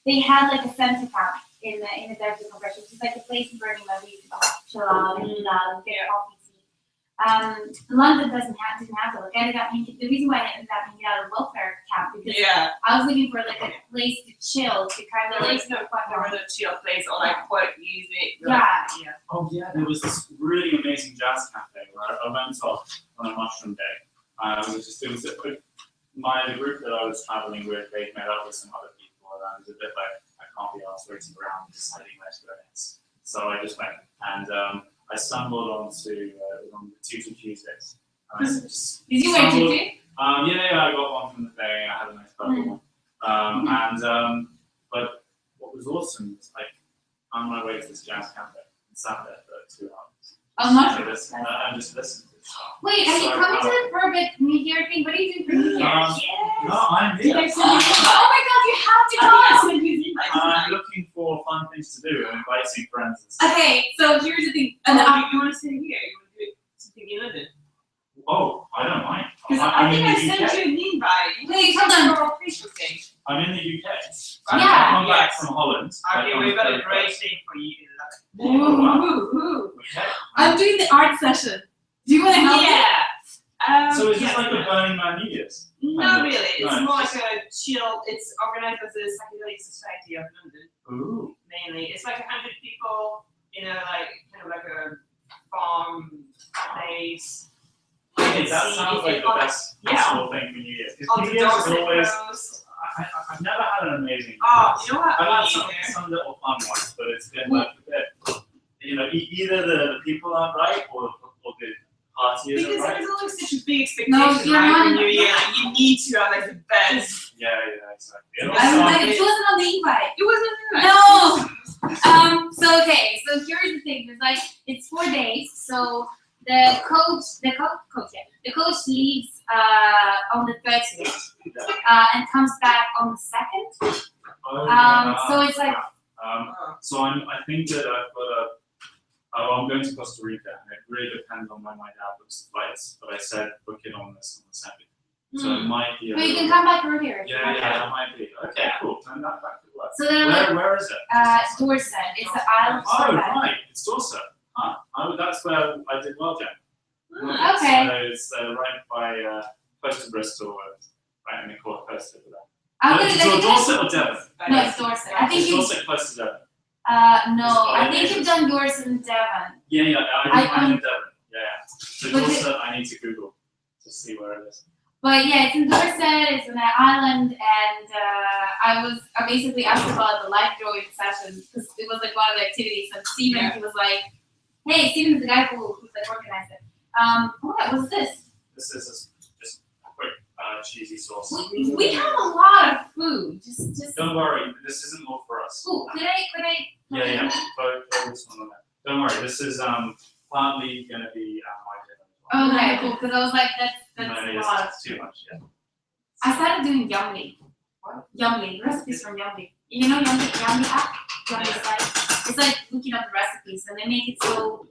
they had like a center camp in the Dutch compression, which is like a place in Birmingham where you can chill out and eat out and get coffee. London didn't have that. Like, the reason why I ended up hanging out at a welfare camp because I was looking for like a place to chill, to kind of like a chill place or like quiet music. Yeah. Oh yeah, there was this really amazing jazz cafe where I went off on a mushroom day. It was the group that I was traveling with. They met up with some other people, and I was a bit like, I can't be asked waiting around deciding where to go next. So I just went, and I stumbled onto on the Tutu Tuesdays. And I just Did you wear tutu? Yeah, I got one from the thing. I had a nice purple one. But what was awesome was like on my way to this jazz cafe and sat there for 2 hours. Oh, mushroom. And just listened to the song. Wait, are you coming to the Perfect New Year thing? What are you doing for New Year? No, I'm here. Oh my God, you have to come! I'm looking for fun things to do and inviting friends and stuff. Okay, so here's the thing. You want to sit here? You want to do something in London? Oh, I don't mind. Because I think I sent you an invite. Wait, hold on. For a Facebook thing. I'm in the UK. Yeah. I'm back from Holland. Okay, we've got a great thing for you in London. Ooh. Okay. I'm doing the art session. Do you want to help me? So is this like a Burning Man New Year's? Not really. It's No. more like a chill. It's organized as the Psychedelic Society of London. Ooh. Mainly, it's like 100 people in a kind of like a farm place. Hey, that sounds like the best possible thing for New Year's. On Because the New Year's doors is and always. closed. I've never had an amazing. Oh, you know what? I've had Me either. some little fun ones, but it's been like a bit. You know, either the people aren't right or the party isn't Because right. there's always such a big No, expectation, you're right? not. For New Year, like you need to have like the best. Yeah, exactly. And I was also, like, it wasn't on the invite. It wasn't No. So okay, so here's the thing. There's like it's 4 days. So the coach leaves on the 30th and comes back on the 2nd. So it's like so I think that I've got I'm going to Costa Rica, and it really depends on when my dad books the flights. But I said book it on this on the 2nd, so it might be. But you can come back earlier. If you Yeah, want. that might be. Okay, cool. And that could work. So then Where is it? Dorset. It's the Isle of Oh, Dorset. right. It's Dorset. Huh. That's where I did well, Jen. Okay. So it's right by close to Bristol, right in the coast over there. I'm gonna So Dorset or Devon? No, it's Dorset. I think Is you. Dorset close to Devon? No, I think you've done Dorset and Devon. Yeah, I'm in Devon. Yeah. So But Dorset, I need to Google to see where it is. But yeah, it's in Dorset. It's in an island, and I basically asked about the life drawing session because it was like one of the activities. And Steven, he was like, "Hey, Steven's the guy who's like organized it." What was this? This is just a quick cheesy sauce. We have a lot of food. Just. Don't worry, this isn't all for us. Ooh, could I? Yeah. Throw this one on there. Don't worry, this is partly gonna be my dinner. Okay, cool. Because I was like, that's No, a lot. it's too much. Yeah. I started doing Yumly. What? Yumly recipes from Yumly. You know Yumly app? Yumly site. It's like looking up the recipes, and they make it so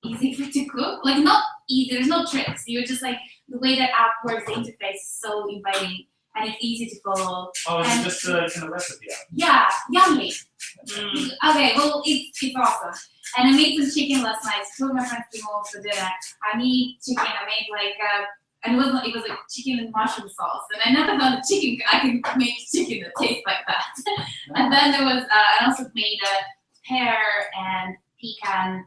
easy for you to cook. Like not easy. There's no tricks. You're just like the way that app works, the interface is so inviting and it's easy to follow. Oh, is and it just a kind of recipe app? yeah, yummy. Mm. Okay, well, it's awesome. And I made some chicken last night. Two of my friends came over for dinner. I made chicken. I made like and it was like chicken and mushroom sauce. And I never found a chicken. I can make chicken that tastes like that. And then there was I also made a pear and pecan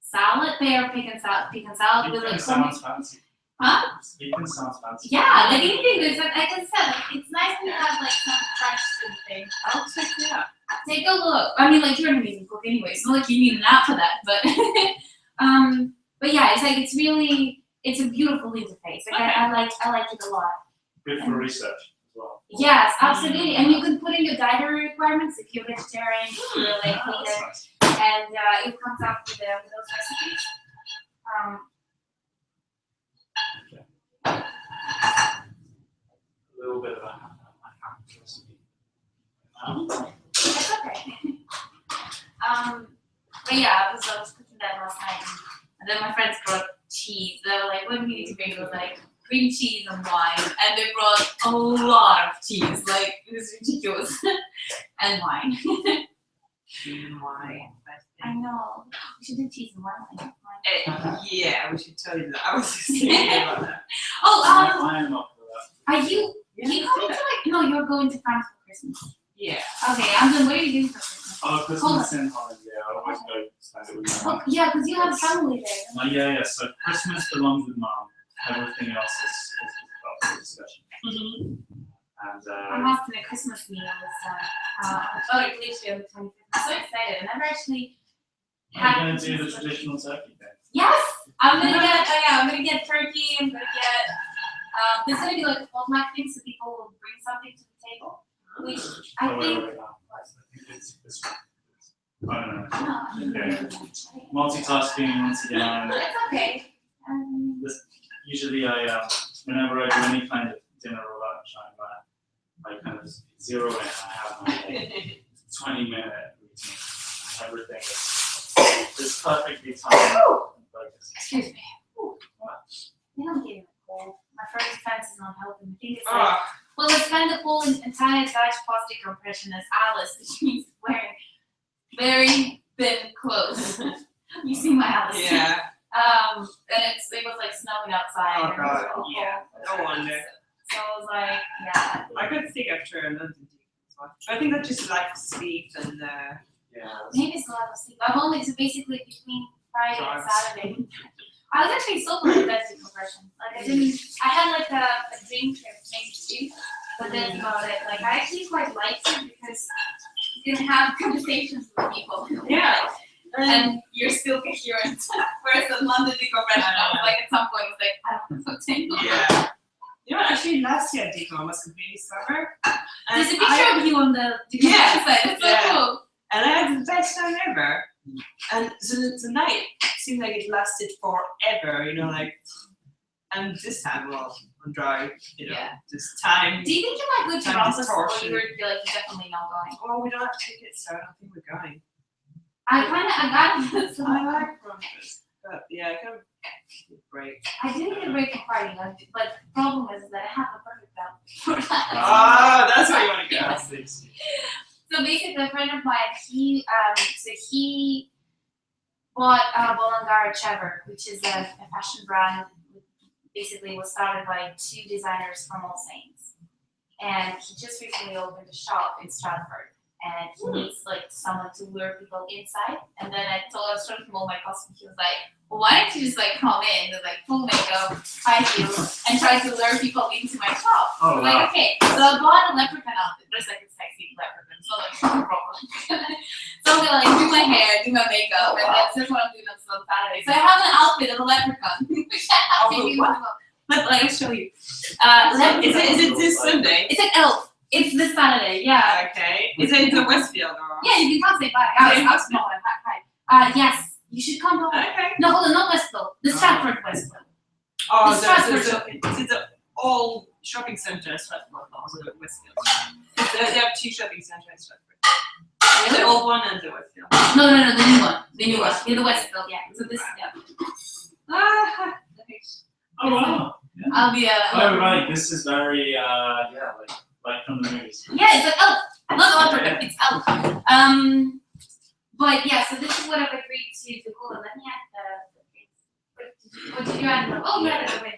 salad. Pecan salad with like sounds fancy. huh? Pecan sounds fancy. Yeah, like anything. There's like I said, like it's nice to have like some fresh thing. I'll check it out. Take a look. I mean, like you're an amazing cook anyway. It's not like you need an app for that, but but yeah, it's like it's a beautiful interface. Like I like it a lot. Good for research as well. Yes, absolutely. And you can put in your dietary requirements if you're vegetarian, if you're like vegan, Nice. and it comes up with those recipes. A little bit of a ham recipe. It's okay. But yeah, I was cooking that last night, and then my friends brought cheese. They were like, "What do we need to bring?" It was like cream cheese and wine, and they brought a lot of cheese. Like it was ridiculous, and wine. Cheese and wine. I know. We should do cheese and wine. Yeah, we should tell you that. I was just thinking about that. Oh, I am up for that. are you? You coming to like? No, you're going to France for Christmas. Yeah. Okay, I'm done. What are you doing for Christmas? Oh, Christmas in Holland, yeah. I always go spend it with my Oh, mum. yeah, because you have family there. Yeah. So Christmas belongs with mum. Everything else is up for discussion. And I'm asking a Christmas meal this time. Literally on the 25th. I'm so excited. I never actually I'm going to do the traditional turkey thing. Yes! I'm gonna get turkey. I'm gonna get there's gonna be like a potluck thing so people will bring something to the table. Which I Oh, think wait, it's this one. I don't know. no. Okay. Multitasking once again. It's okay. Usually whenever I do any kind of dinner or lunch, I kind of zero in. I have my 20-minute routine. Everything is perfectly timed and focused. Excuse me. You don't get it cold. My first defense is not helping. I think it's like, Oh, well, let's spend the whole entire Dutch plastic compression as Alice, which means wearing very thin clothes. You see my Alice. yeah. And it was like snowing outside. Oh, and it was God, awful. yeah. No wonder. So I was like, yeah. I got sick after London as well. But I think that just like sleep and Yeah. Maybe it's a lot of sleep. I've only, so basically between Friday and Drugs. Saturday. I was actually so good at that compression. Like I had like a drink maybe two, but that's about it. Like I actually quite liked it because you can have conversations with people. Yeah. And you're still coherent. Whereas the London decompression, I was like at some point, I was like, I don't know what's in. Yeah. You know, actually last year Decom was completely sober. And There's a picture of you on the decompression site. It's so Yeah. cool. And I had the best time ever. And so the night seemed like it lasted forever, you know, like, and this time, well, on dry, you know, Yeah. this time. Do you think you might go to Time Toronto or distortion. you would be like, you're definitely not going? Well, we don't have tickets, so I don't think we're going. I got some. I like brunches, but yeah, I kind of break. I do need a break from partying, but the problem is that I have a perfect belt for that. Oh, that's where you want to go. Yes. So basically, a friend of mine, he bought Bolongar Chever, which is a fashion brand. Basically, was started by two designers from All Saints, and he just recently opened a shop in Stratford. And he needs like someone to lure people inside. And then I was showing him all my costumes. He was like, well, why don't you just like come in with like full makeup, high heels, and try to lure people into my shop? Oh, I'm wow. like, okay. So I bought a leprechaun outfit. There's like a sexy leprechaun, so like no problem. So I'm gonna like do my hair, do my makeup, and that's what I'm doing on Saturday. So I have an outfit of a leprechaun, which I have to do as well. But like I'll show you. Is it this Sunday? It's an elf. It's this Saturday, yeah. Okay. Is it in Westfield or? Yeah, you can come say bye. I was small and hi. Yes, you should come over. Okay. No, hold on, not Westfield. The Stratford Westfield. Oh, The Stratford there's shopping. it's an old shopping centre in Stratford, also the Westfield. They have two shopping centres in Stratford. The old one and the Westfield. No, the new one. The new one. Yeah, the Westfield, yeah. So this, yeah. Ah, Oh, wow. I'll be a. Oh right, this is very like from the movies. Yeah, it's like Elf. Not Elf, it's Elf. But yeah, so this is what I've agreed to do. Hold on, let me add what did you add? Oh, you added it already.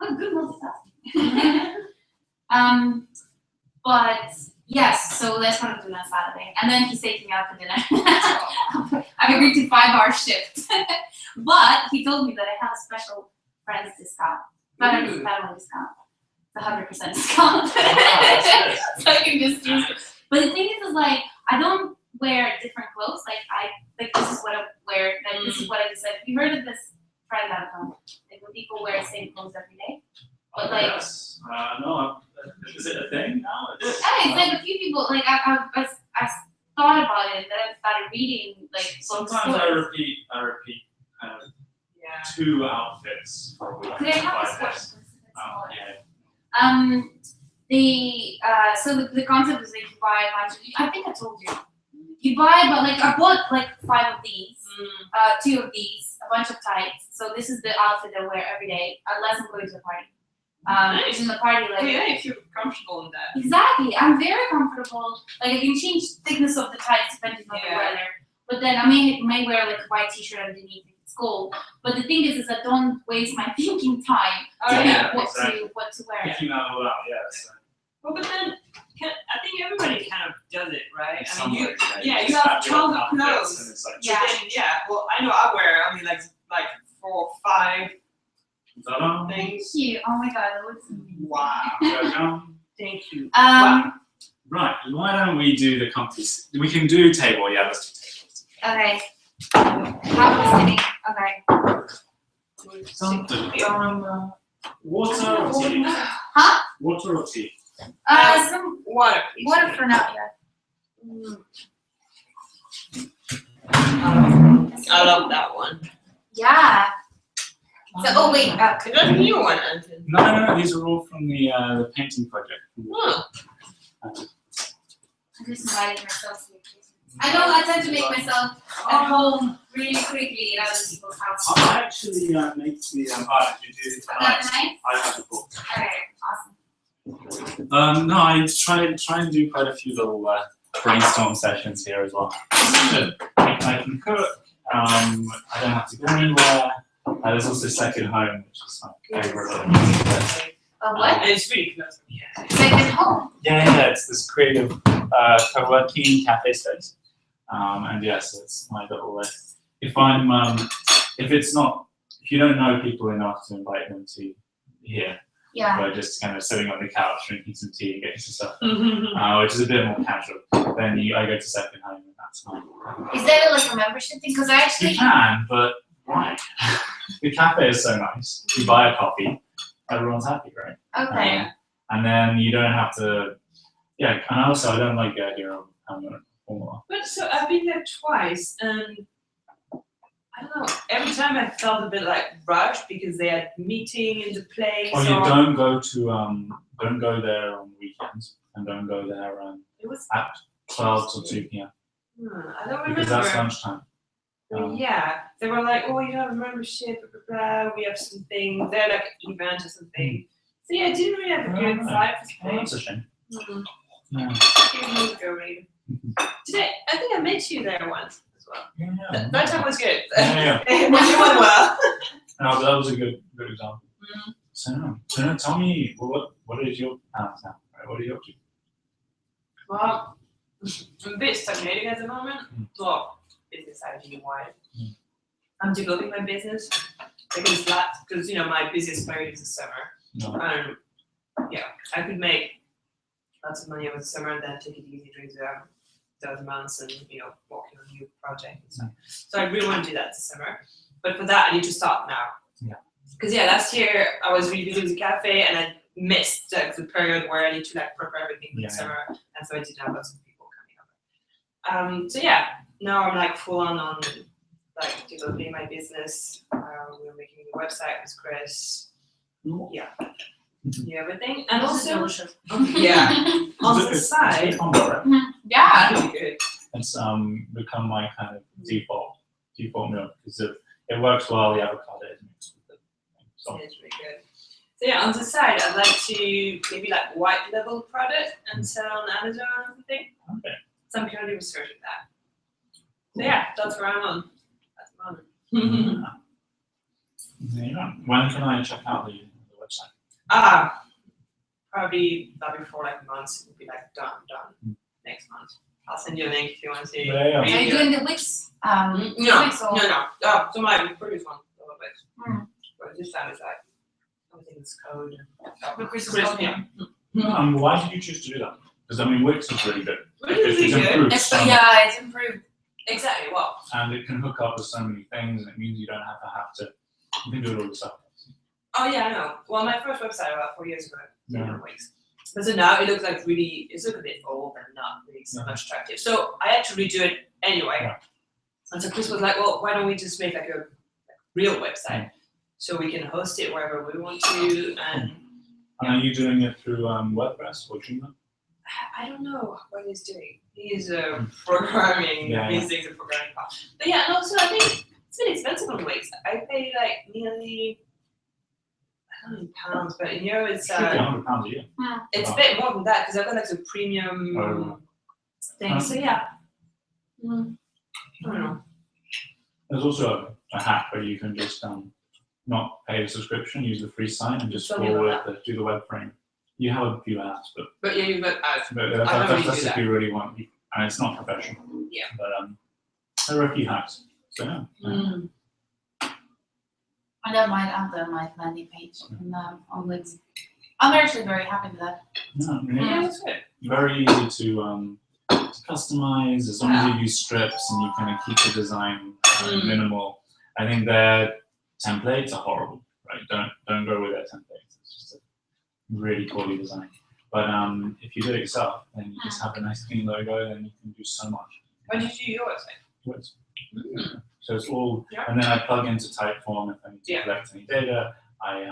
Oh, good multitasking. But yes, so that's what I'm doing on Saturday. And then he's taking me out for dinner. I've agreed to 5-hour shift. But he told me that I have a special friends discount. Not a family discount. It's 100% discount. So I can just use it. But the thing is like, I don't wear different clothes. Like this is what I wear. Like this is what I just said. You heard of this trend like when people wear the same clothes every day? But like, yes. No, is it a thing now? it's like a few people. Like I thought about it, and then I started reading like. Sometimes I repeat kind of 2 outfits for a week. Could I have this one? Yeah. So the concept is like you buy a bunch of, I think I told you. You buy, but like I bought like 5 of these, 2 of these, a bunch of tights. So this is the outfit I wear every day, unless I'm going to a party. Nice. In the party, like if you're comfortable in that. exactly, I'm very comfortable. Like I can change thickness of the tights depending on the weather. But then I may wear like a white t-shirt underneath if it's cold. But the thing is I don't waste my thinking time to pick what to wear. Picking that all out, yes. Well, but then I think everybody kind of does it, right? I mean, you just have your tons of outfits clothes. and it's like, Yeah. Well, I know I wear. I mean, like 4 or 5 ta-da. Thank things. you. Oh my god, that looks amazing. Wow. Thank you. Right, why don't we do the comfy? We can do table, yeah, let's do table. Okay. How sitting? Okay. Water or tea? Huh? Water or tea? Some Water, please. water for now, yeah. I love that one. Yeah. So, oh wait, Is that a new one, Anton? No, these are all from the painting project. Oh. I just invited myself to your place. I tend to make myself at home really quickly at other people's houses. I actually make the did you do it tonight? Tonight? I have the book. Alright, awesome. No, I try and do quite a few little brainstorm sessions here as well. I can cook. I don't have to go anywhere. There's also Second Home, which is my favorite. What? It's really close. Yeah. Second home. Yeah, it's this creative co-working cafe space. And yeah, so it's my little. If you don't know people enough to invite them to here, Yeah. but just kind of sitting on the couch drinking some tea and getting some stuff, which is a bit more casual. Then I go to Second Home, and that's fine. Is that like a membership thing? Because I actually. You can, but why? The cafe is so nice. You buy a coffee, everyone's happy, right? Okay. And then you don't have to. Yeah, and also I don't like the idea of formula. But so I've been there twice, and I don't know. Every time I felt a bit like rushed because they had meeting in the place. Or you don't go there on weekends, and don't go there It was. at 12 till 2 p.m. I don't remember. Because that's lunchtime. Yeah, they were like, "Oh, you have a membership, blah, blah, blah. We have something." They're like an event or something. So yeah, I didn't really have a good vibe for Oh, that's a shame. Yeah. Today, I think I met you there once as well. Yeah. That time was good. Yeah. It went well. No, but that was a good example. So tell me, what is your plans now? Right? What are you up to? Well, I'm a bit stagnating at the moment. Well, business idea-wise. I'm developing my business because my busiest period is the summer. No. And yeah, I could make lots of money over the summer and then take it easy during those months and working on a new project and stuff. So I really want to do that this summer. But for that I need to start now. Yeah. Because last year I was really busy with the cafe and I missed the period where I need to prepare everything for the summer, and so I didn't have lots of people coming up. So yeah, now I'm full on developing my business. We're making the website with Chris. Yeah. Everything. And also, yeah, on the side. It's fun, right? Yeah. Really good. It's become my kind of default milk because it works well. The avocado is mixed with it. So It's really good. So yeah, on the side, I'd like to maybe like white label product and sell on Amazon or something. Okay. So I'm currently researching that. So yeah, that's where I'm on at the moment. There you go. When can I check out the website? Probably not before like months. It'll be like done next month. I'll send you a link if you want to see. Yeah, yeah. Are you doing the Wix? No. Wix or? So my previous one, Mm. but this time it's like everything's code. The Chris is Chris, going. yeah. Why did you choose to do that? Because I mean, Wix is really good. Which is really good. improved It's, so much. yeah, it's improved. Exactly. Well. And it can hook up with so many things, and it means you don't have to. You can do it all yourself. Oh yeah, I know. Well, my first website about 4 years ago. Yeah. Wix. But so now it looks like really, it's a bit old and not really so much attractive. So I had to redo it anyway. Yeah. And so Chris was like, well, why don't we just make like a real website so we can host it wherever we want to. And are you doing it through WordPress or Joomla? I don't know what he's doing. He's programming these things and programming part. But yeah, and also I think it's been expensive on Wix. I pay like nearly, I don't know in pounds, but in euro it's £100 a year. it's a bit more than that because I've got like some premium thing. So yeah. I don't know. There's also a hack where you can just not pay a subscription, use the free site, and just Tell me about do the web frame. You have a few apps, But yeah, you've got ads. but I don't really that's do if that. you really want. And it's not professional. Yeah. But there are a few hacks. So yeah. I don't mind under my landing page on Wix. I'm actually very happy with that. No, really, Yeah, that's good. very easy to customize as long as you use strips and you kind of keep the design minimal. I think their templates are horrible, right? Don't go with their templates. It's just a really poorly designed. But if you do it yourself, then you just have a nice clean logo, then you can do so much. When did you do your website? Wix. So it's all, and then I plug into Typeform if I need to collect any data. I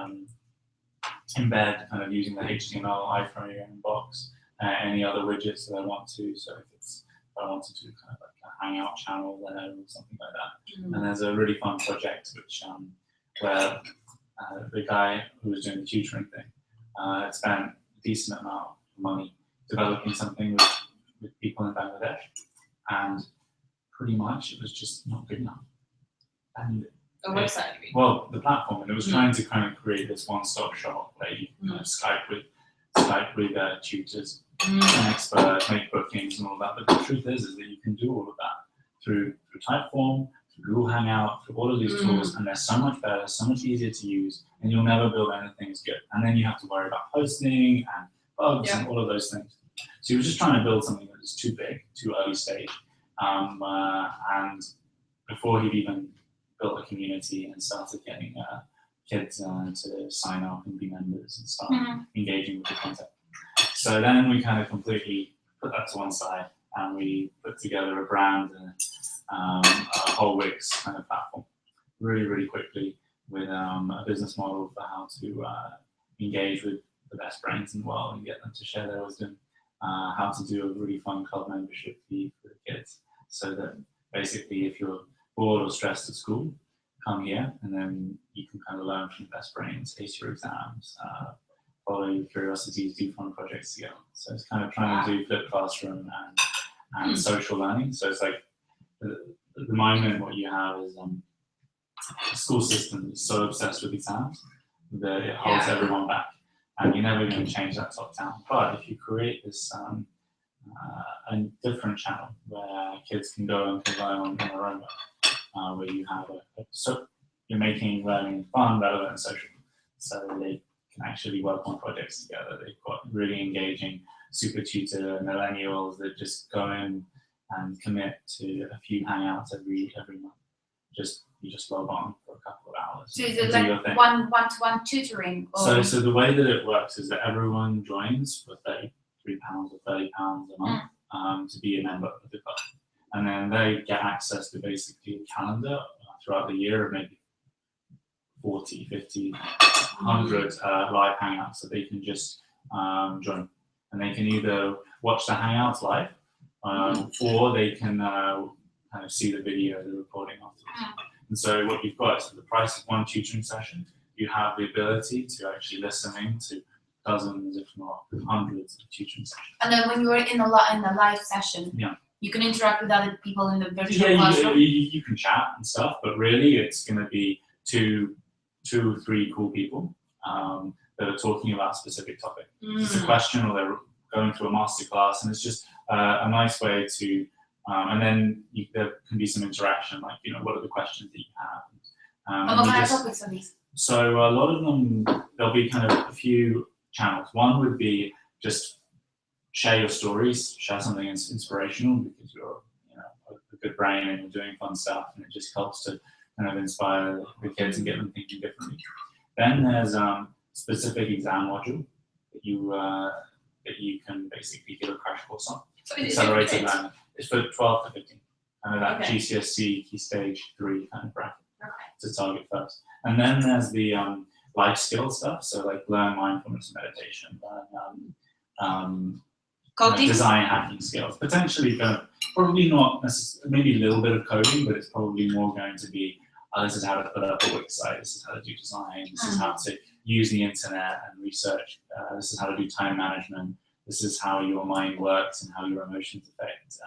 embed kind of using the HTML iframe box any other widgets that I want to. So if I want to do kind of like a Hangout channel there or something like that. And there's a really fun project which where the guy who was doing the tutoring thing had spent a decent amount of money developing something with people in Bangladesh, and pretty much it was just not good enough. And A website, you mean? well, the platform, and it was trying to kind of create this one-stop shop where you kind of Skype with tutors, and experts, make bookings and all that. But the truth is that you can do all of that through Typeform, through Google Hangout, through all of these tools, and they're so much better, so much easier to use, and you'll never build anything as good. And then you have to worry about hosting and bugs and all of those things. So you were just trying to build something that was too big, too early stage, and before he'd even built a community and started getting kids to sign up and be members and start engaging with the content. So then we kind of completely put that to one side and we put together a brand and a whole Wix kind of platform really, really quickly with a business model for how to engage with the best brains in the world and get them to share their wisdom, how to do a really fun club membership fee for the kids so that basically if you're bored or stressed at school, come here and then you can kind of learn from the best brains, ace your exams, follow your curiosities, do fun projects together. So it's kind of trying to do flipped classroom and social learning. So it's like at the moment what you have is the school system is so obsessed with exams that it holds everyone back, and you're never going to change that top down. But if you create this a different channel where kids can go and can learn on their own, where you have so you're making learning fun, relevant, and social, so they can actually work on projects together. They've got really engaging super tutor millennials that just go in and commit to a few hangouts every month. You just log on for a couple of hours. So is it like one-to-one tutoring? Or? So the way that it works is that everyone joins for £33 or £30 a month to be a member of the club. And then they get access to basically a calendar throughout the year of maybe 40, 50, 100 live hangouts that they can just join. And they can either watch the hangouts live or they can kind of see the video, the recording afterwards. And so what you've got is the price of one tutoring session, you have the ability to actually listening to dozens, if not hundreds of tutoring sessions. And then when you're in the live session, Yeah. you can interact with other people in the virtual Yeah, classroom. you can chat and stuff, but really it's going to be two or three cool people that are talking about a specific topic. It's a question, or they're going through a masterclass, and it's just a nice way to, and then there can be some interaction, like, you know, what are the questions that you have? And what kind of topics are these? So a lot of them, there'll be kind of a few channels. One would be just share your stories, share something inspirational, because you're, you know, a good brain and you're doing fun stuff, and it just helps to kind of inspire the kids and get them thinking differently. Then there's specific exam module that you can basically give a crash course on. So it is Accelerated learning. It's for 12 to 15. Kind of that Okay. GCSE Key Stage 3 kind of bracket Okay. to target first. And then there's the life skill stuff. So like learn mindfulness and meditation, learn Coding? design hacking skills. Potentially kind of, probably not necessarily, maybe a little bit of coding, but it's probably more going to be, this is how to put up a website, this is how to do design, this is how to use the internet and research, this is how to do time management, this is how your mind works and how your emotions affect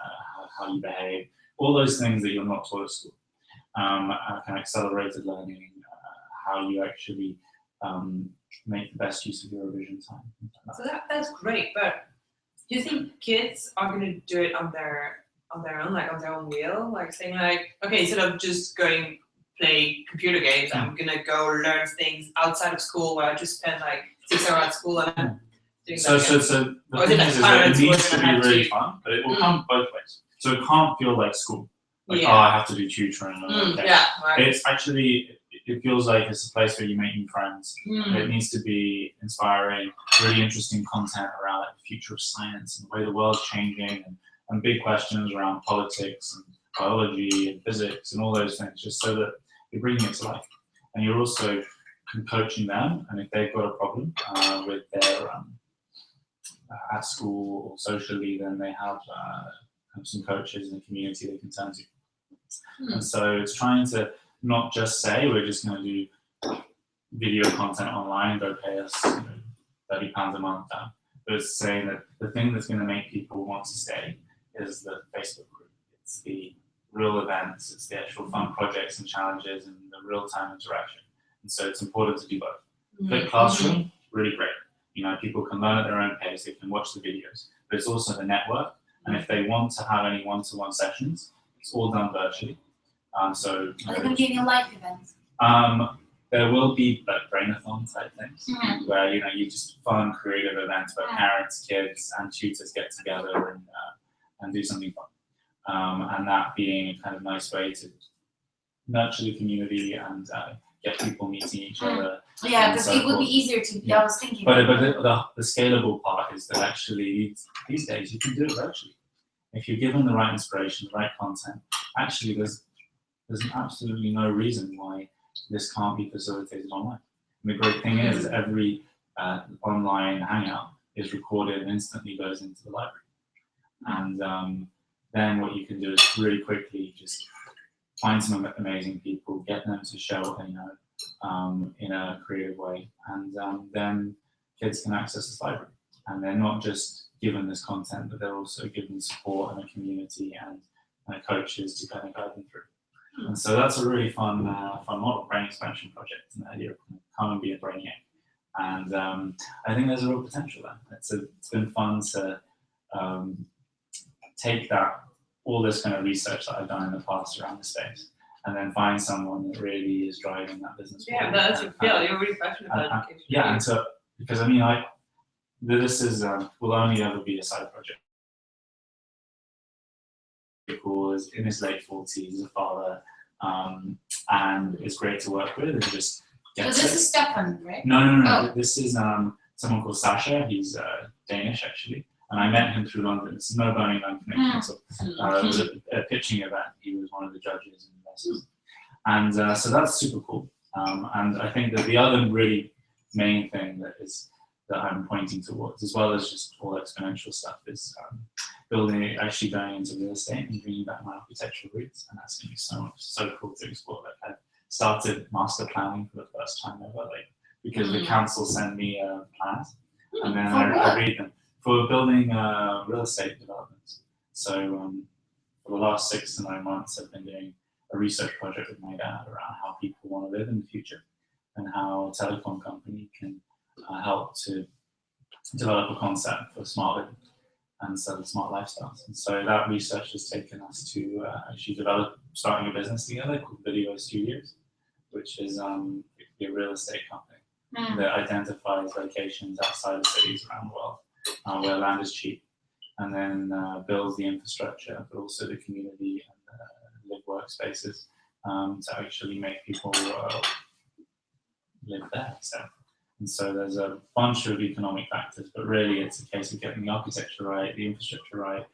how you behave. All those things that you're not taught at school. Kind of accelerated learning, how you actually make the best use of your revision time. So that's great, but do you think kids are going to do it on their own, like on their own will, like saying like, okay, instead of just going play computer games, I'm gonna go learn things outside of school where I just spend like 6 hours at school and I'm doing So that again? the Or is thing it is like that it parents who needs are to be gonna have really to- fun, but it will come both ways. So it can't feel like school. Like, Yeah. oh, I have to do tutoring. Okay. Yeah, right. It's actually, it feels like it's a place where you make new friends. It needs to be inspiring, really interesting content around like, the future of science and the way the world's changing, and big questions around politics and biology and physics and all those things, just so that you're bringing it to life. And you're also coaching them, and if they've got a problem with their at school or socially, then they have some coaches in the community they can turn to. And so it's trying to not just say we're just going to do video content online, go pay us £30 a month, but it's saying that the thing that's going to make people want to stay is the Facebook group. It's the real events, it's the actual fun projects and challenges and the real-time interaction. And so it's important to do both. Flipped classroom, really great. You know, people can learn at their own pace, they can watch the videos, but it's also the network. And if they want to have any one-to-one sessions, it's all done virtually. So Are they going to be any live events? there will be like brain-a-thon type things where you just fun, creative events where parents, kids, and tutors get together and do something fun. And that being a kind of nice way to nurture the community and get people meeting each other. Yeah, and because so it would be forth. easier to. Yeah. I was thinking. But the scalable part is that actually these days you can do it virtually. If you're given the right inspiration, the right content, actually there's absolutely no reason why this can't be facilitated online. And the great thing is every online hangout is recorded and instantly goes into the library. And then what you can do is really quickly just find some amazing people, get them to share what they know in a creative way, and then kids can access this library. And they're not just given this content, but they're also given support and a community and coaches to kind of guide them through. And so that's a really fun model, brain expansion project, and the idea of come and be a brainiac. And I think there's a real potential there. It's been fun to take all this kind of research that I've done in the past around the space, and then find someone that really is driving that business. Yeah, that's your field. You're really passionate about education. Yeah, and so because I mean, this is will only ever be a side project. Is in his late 40s, he's a father, and it's great to work with. And just So this is Stefan, right? No. Oh. This is someone called Sasha. He's Danish actually, and I met him through London. It's no Burning Man connection. So it was a pitching event. He was one of the judges and investors, and so that's super cool. And I think that the other really main thing that I'm pointing towards, as well as just all exponential stuff, is actually going into real estate and bringing back my architectural roots, and that's going to be so cool to explore. Like I've started master planning for the first time ever, like because the council send me plans, and then For I what? read them for building real estate developments. So for the last 6 to 9 months, I've been doing a research project with my dad around how people want to live in the future, and how a telecom company can help to develop a concept for smart living and sell smart lifestyles. And so that research has taken us to actually starting a business together called Video Studios, which is a real estate company that identifies locations outside of cities around the world where land is cheap, and then builds the infrastructure, but also the community and live workspaces to actually make people live there. And so there's a bunch of economic factors, but really it's a case of getting the architecture right, the infrastructure right,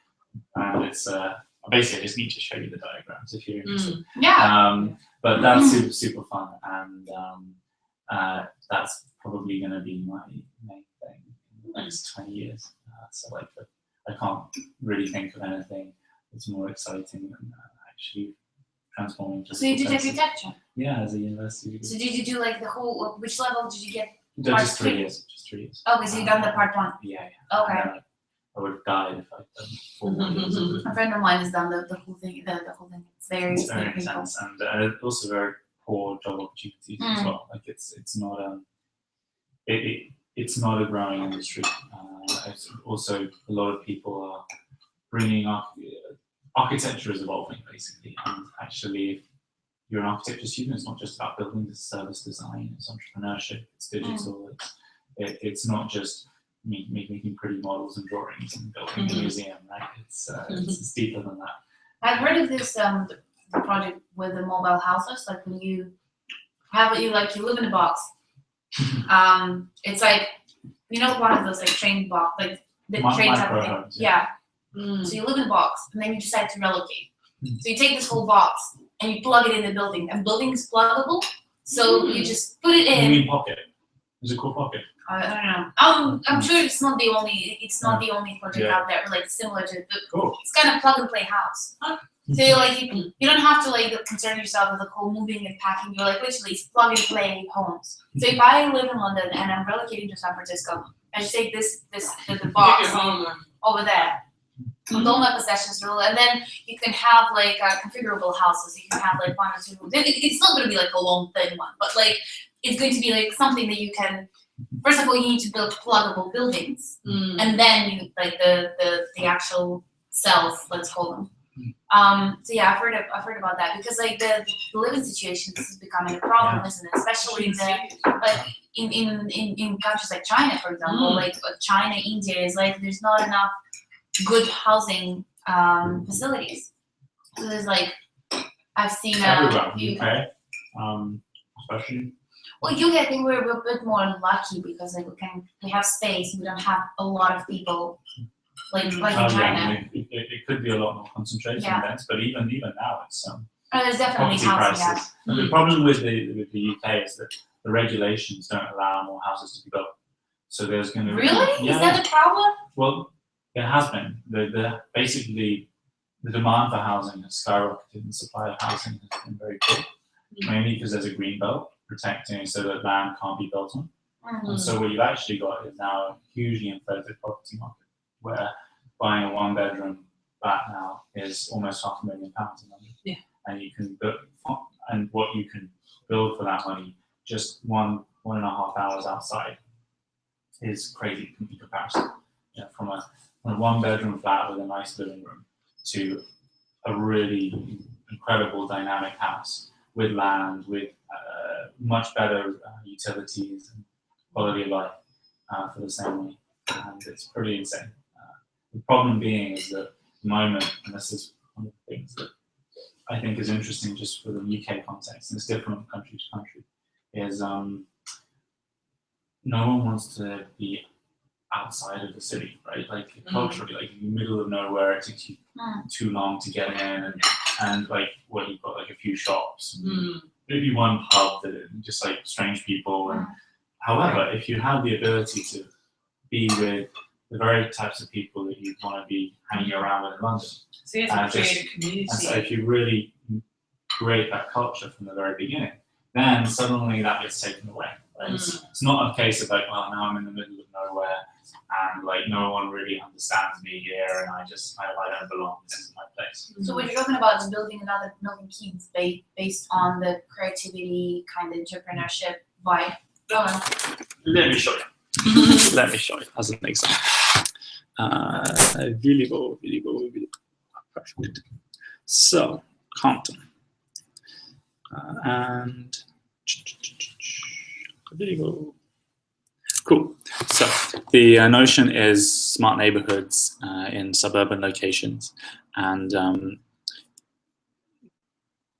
and it's basically I just need to show you the diagrams if you're interested. Yeah. But that's super fun, and that's probably going to be my main thing in the next 20 years. So like I can't really think of anything that's more exciting than actually transforming. So you did architecture? Yeah, as a university degree. So did you do like the whole, which level did you get? Just 3 years. Just 3 years. Okay, so you done the part 1. Yeah. Okay. And then I would have died if I'd done 4 more years of it. A friend of mine has done the whole thing. The whole thing. It's very intense, and also very poor job opportunities as well. Like it's not it's not a growing industry. It's also a lot of people are bringing up architecture is evolving basically, and actually if you're an architecture student, it's not just about building, it's service design, it's entrepreneurship, it's digital, it's not just making pretty models and drawings and building a museum, right? It's deeper than that. I've heard of this the project with the mobile houses, like when you live in a box. It's like, you know, one of those like train box, like the train type of thing. Homes, Yeah. So you live in a box and then you decide to relocate. So you take this whole box and you plug it in the building, and building is pluggable. So you just put it in. You mean Pocket? Is it called Pocket? I don't know. I'm sure it's not the only project out there like similar to the. Cool. It's kind of plug and play house. So you don't have to like concern yourself with the whole moving and packing. You're like literally it's plug and play homes. So if I live in London and I'm relocating to San Francisco, I just take the box over there. With all my possessions, and then you can have like configurable houses. You can have like 1 or 2 rooms. It's not going to be like a long thin one, but like it's going to be like something that you can. First of all, you need to build pluggable buildings, and then you like the actual cells, let's call them. So yeah, I've heard about that because like the living situation is becoming a problem, isn't it? Especially in countries like China, for example, like China, India is like there's not enough good housing facilities. So there's like I've seen UK, especially. Well, UK, I think we're a bit more lucky because like we have space. We don't have a lot of people like in China. It could be a lot more concentrated in dense, but even now it's there's definitely property housing. prices. And the problem with the UK is that the regulations don't allow more houses to be built. So there's going to Really? Is that the problem? Well, it has been. Basically the demand for housing has skyrocketed, and the supply of housing has been very poor, mainly because there's a green belt protecting so that land can't be built on. And so what you've actually got is now a hugely inflated property market, where buying a 1-bedroom flat now is almost £500,000 in London. Yeah. And you can build, and what you can build for that money, just 1.5 hours outside, is crazy in comparison. You know, from a 1-bedroom flat with a nice living room to a really incredible dynamic house with land, with much better utilities and quality of life for the same money, and it's pretty insane. The problem being is that at the moment, and this is one of the things that I think is interesting just for the UK context, and it's different from country to country, is no one wants to be outside of the city, right? Like culturally, like in the middle of nowhere, it takes you too long to get in, and like what you've got like a few shops, maybe one pub that just like strange people. And however, if you have the ability to be with the very types of people that you want to be hanging around with in London, so you have to create a community. And so if you really create that culture from the very beginning, then suddenly that gets taken away. Right? It's not a case of like, well, now I'm in the middle of nowhere and like no one really understands me here and I don't belong. This is my place. So what you're talking about is building teams based on the creativity kind of entrepreneurship vibe. Let me show you. Let me show you as an example. Video. Perfect. So, Compton. And video. Cool. So the notion is smart neighborhoods in suburban locations, and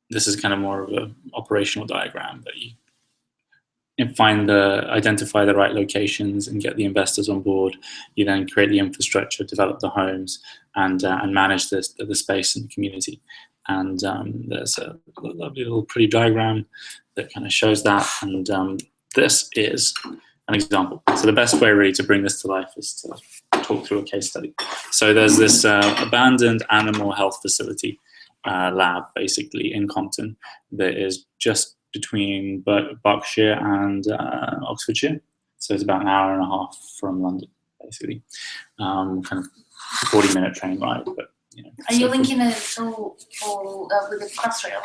this is kind of more of an operational diagram, but you identify the right locations and get the investors on board. You then create the infrastructure, develop the homes, and manage the space in the community. And there's a lovely little pretty diagram that kind of shows that. And this is an example. So the best way really to bring this to life is to talk through a case study. So there's this abandoned animal health facility lab basically in Compton that is just between Berkshire and Oxfordshire. So it's about an hour and a half from London, basically. Kind of 40-minute train ride, but you know. Are you linking it with the Crossrail?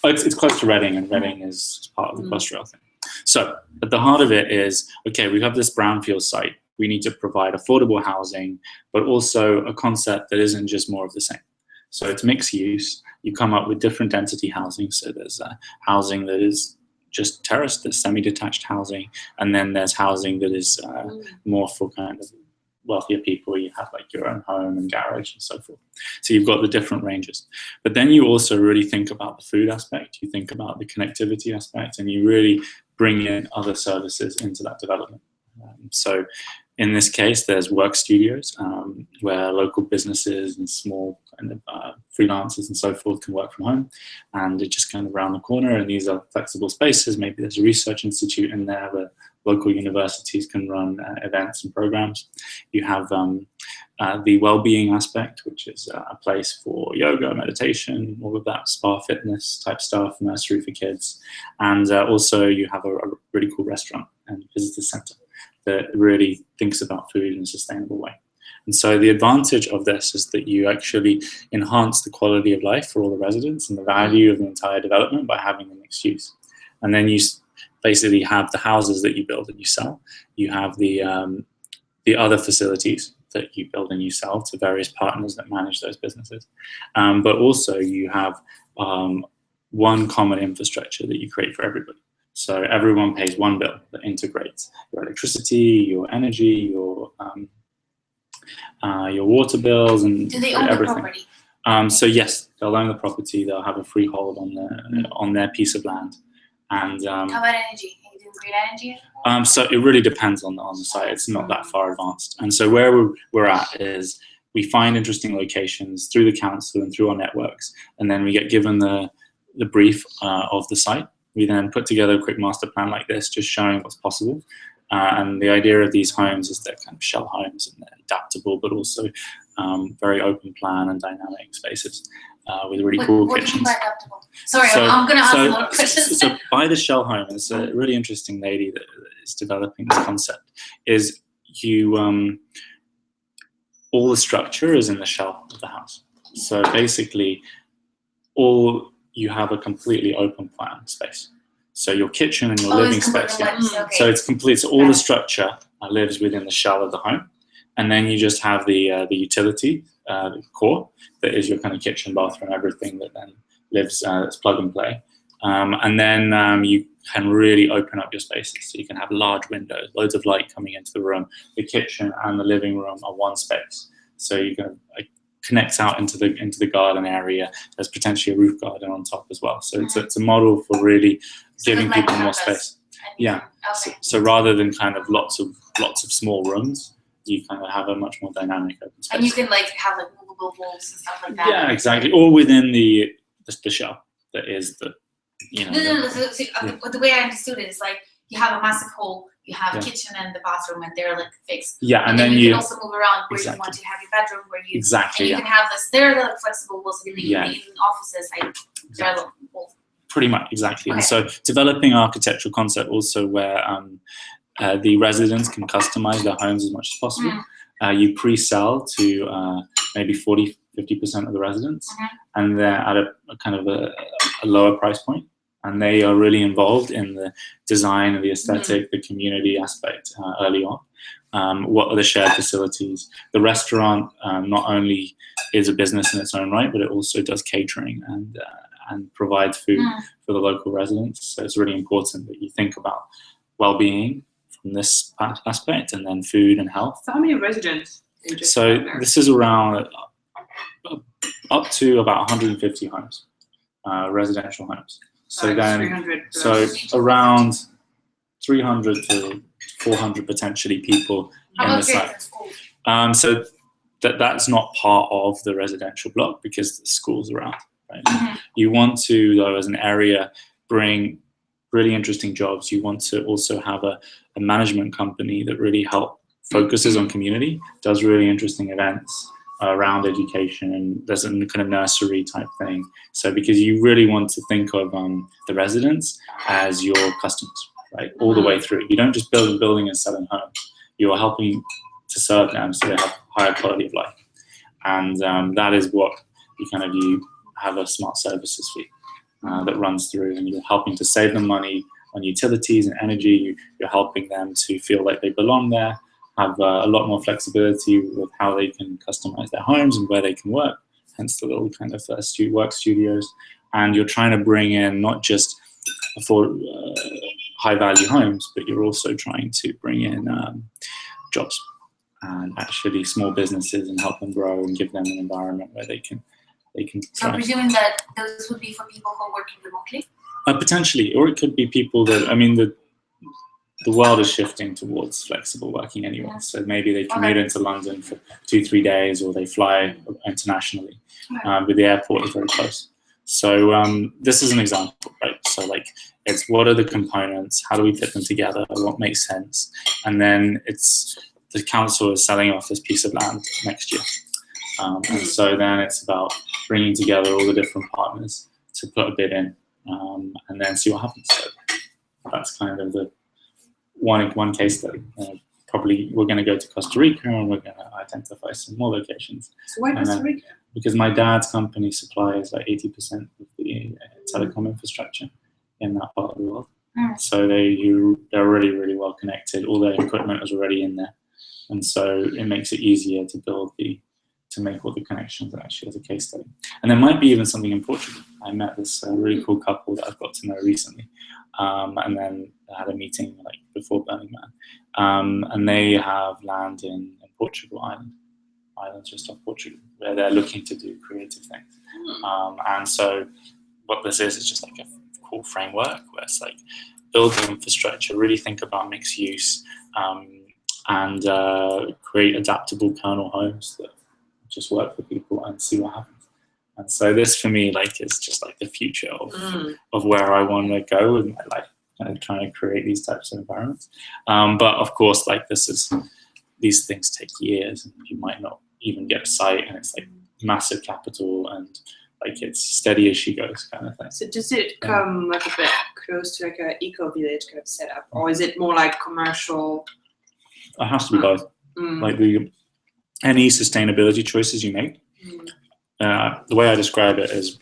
Oh, it's close to Reading, and Reading is part of the Crossrail thing. So at the heart of it is, okay, we have this brownfield site. We need to provide affordable housing, but also a concept that isn't just more of the same. So it's mixed use. You come up with different density housing. So there's housing that is just terraced, there's semi-detached housing, and then there's housing that is more for kind of wealthier people. You have like your own home and garage and so forth. So you've got the different ranges. But then you also really think about the food aspect, you think about the connectivity aspect, and you really bring in other services into that development. So in this case, there's work studios where local businesses and small kind of freelancers and so forth can work from home, and it's just kind of around the corner. And these are flexible spaces. Maybe there's a research institute in there where local universities can run events and programs. You have the well-being aspect, which is a place for yoga, meditation, all of that spa fitness type stuff, nursery for kids, and also you have a really cool restaurant and visitor center that really thinks about food in a sustainable way. And so the advantage of this is that you actually enhance the quality of life for all the residents and the value of the entire development by having a mixed use. And then you basically have the houses that you build and you sell. You have the other facilities that you build and you sell to various partners that manage those businesses. But also you have one common infrastructure that you create for everybody. So everyone pays one bill that integrates your electricity, your energy, your water bills, and do they own everything. the property? So yes, they'll own the property. They'll have a freehold on their piece of land. And how about energy? Can you do green energy? So it really depends on the site. It's not that far advanced. And so where we're at is we find interesting locations through the council and through our networks, and then we get given the brief of the site. We then put together a quick master plan like this, just showing what's possible. And the idea of these homes is they're kind of shell homes and they're adaptable, but also very open plan and dynamic spaces with really cool kitchens. What do you mean by adaptable? Sorry, I'm going to ask a lot of questions. So by the shell home, it's a really interesting lady that is developing this concept, is all the structure is in the shell of the house. So basically, you have a completely open plan space. So your kitchen and your living space. Yeah. Okay. So it's complete. So all the structure lives within the shell of the home, and then you just have the utility, the core, that is your kind of kitchen, bathroom, everything that then lives. It's plug and play, and then you can really open up your spaces. So you can have large windows, loads of light coming into the room. The kitchen and the living room are one space. So you can connects out into the garden area. There's potentially a roof garden on top as well. So it's a model for really giving people more space. Yeah. Okay. So rather than kind of lots of small rooms, you kind of have a much more dynamic open space. And you can have movable walls and stuff like that. Yeah, exactly. All within the shell that is the No. So the way I understood it is like you have a massive hall. You have kitchen and the bathroom, and they're like fixed. Yeah, and then you can also move around where exactly. you want to have your bedroom, where you exactly. and you can have this. They're like flexible possibility Yeah. in offices. They're like, well, Pretty much, exactly. Okay. And so developing architectural concept also where the residents can customize their homes as much as possible. You pre-sell to maybe 40–50% of the residents, and they're at a kind of a lower price point, and they are really involved in the design and the aesthetic, the community aspect early on. What are the shared facilities? The restaurant not only is a business in its own right, but it also does catering and provides food for the local residents. So it's really important that you think about well-being from this aspect, and then food and health. So how many residents? do you just So have there? this is around up to about 150 homes, residential homes. So Like then, 300 so plus. around 300 to 400 potentially people How in the about site. grades in school? So that's not part of the residential block because the school's around. Right? You want to, though, as an area, bring really interesting jobs. You want to also have a management company that really focuses on community, does really interesting events around education, and there's a kind of nursery type thing. So because you really want to think of the residents as your customers, right, all the way through. You don't just build a building and selling homes. You are helping to serve them so they have higher quality of life. And that is what you have a smart services fee that runs through, and you're helping to save them money on utilities and energy. You're helping them to feel like they belong there, have a lot more flexibility with how they can customize their homes and where they can work, hence the little kind of work studios. And you're trying to bring in not just for high value homes, but you're also trying to bring in jobs and actually small businesses and help them grow and give them an environment where they can So I'm thrive. presuming that those would be for people who are working remotely? Potentially, or it could be people that, I mean, the world is shifting towards flexible working anyway. Yeah. So maybe they commute into London for 2-3 days, or they fly internationally, but the airport is very close. So this is an example, right? So like, it's what are the components? How do we put them together? What makes sense? And then it's the council is selling off this piece of land next year. And so then it's about bringing together all the different partners to put a bid in, and then see what happens. So that's kind of the one case study. Probably we're going to go to Costa Rica, and we're going to identify some more locations. So why Costa Rica? Because my dad's company supplies like 80% of the telecom infrastructure in that part of the world. So they're really, really well connected. All their equipment is already in there, and so it makes it easier to make all the connections actually as a case study. And there might be even something in Portugal. I met this really cool couple that I've got to know recently, and then I had a meeting like before Burning Man, and they have land in Portugal, islands just off Portugal, where they're looking to do creative things. And so what this is just like a cool framework where it's like build the infrastructure, really think about mixed use, and create adaptable kernel homes that just work for people and see what happens. And so this for me is just like the future of where I want to go with my life, and trying to create these types of environments. But of course, these things take years, and you might not even get a site, and it's like massive capital, and it's steady as she goes kind of thing. So does it come like a bit close to like an eco-village kind of setup, or is it more like commercial? It has to be both. Any sustainability choices you make, the way I describe it is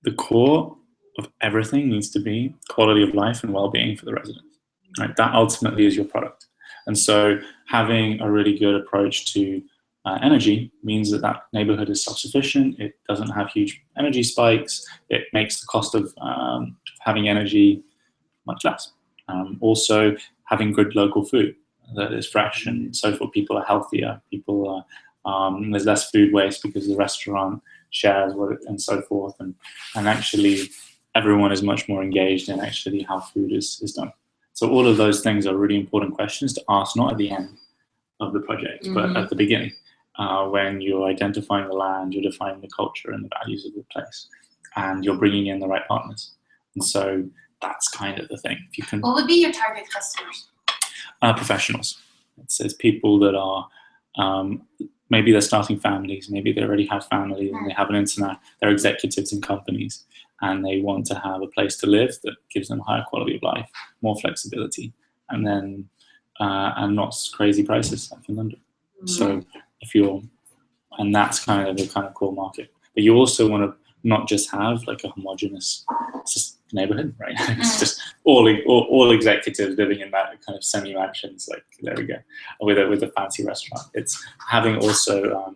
the core of everything needs to be quality of life and well-being for the residents. Right? That ultimately is your product. And so having a really good approach to energy means that neighborhood is self-sufficient. It doesn't have huge energy spikes. It makes the cost of having energy much less. Also, having good local food that is fresh and so forth. People are healthier. People are, there's less food waste because the restaurant shares and so forth. And actually, everyone is much more engaged in actually how food is done. So all of those things are really important questions to ask, not at the end of the project, but at the beginning, when you're identifying the land, you're defining the culture and the values of the place, and you're bringing in the right partners. And so that's kind of the thing. If you can, What would be your target customers? professionals. It's people that are maybe they're starting families, maybe they already have families and they have an internet, they're executives in companies and they want to have a place to live that gives them a higher quality of life, more flexibility, and then and not crazy prices like in London. So if you're, and that's kind of the kind of core market. But you also want to not just have like a homogenous neighborhood, right? It's just all executives living in that kind of semi-mansions, like there we go, with a fancy restaurant. It's having also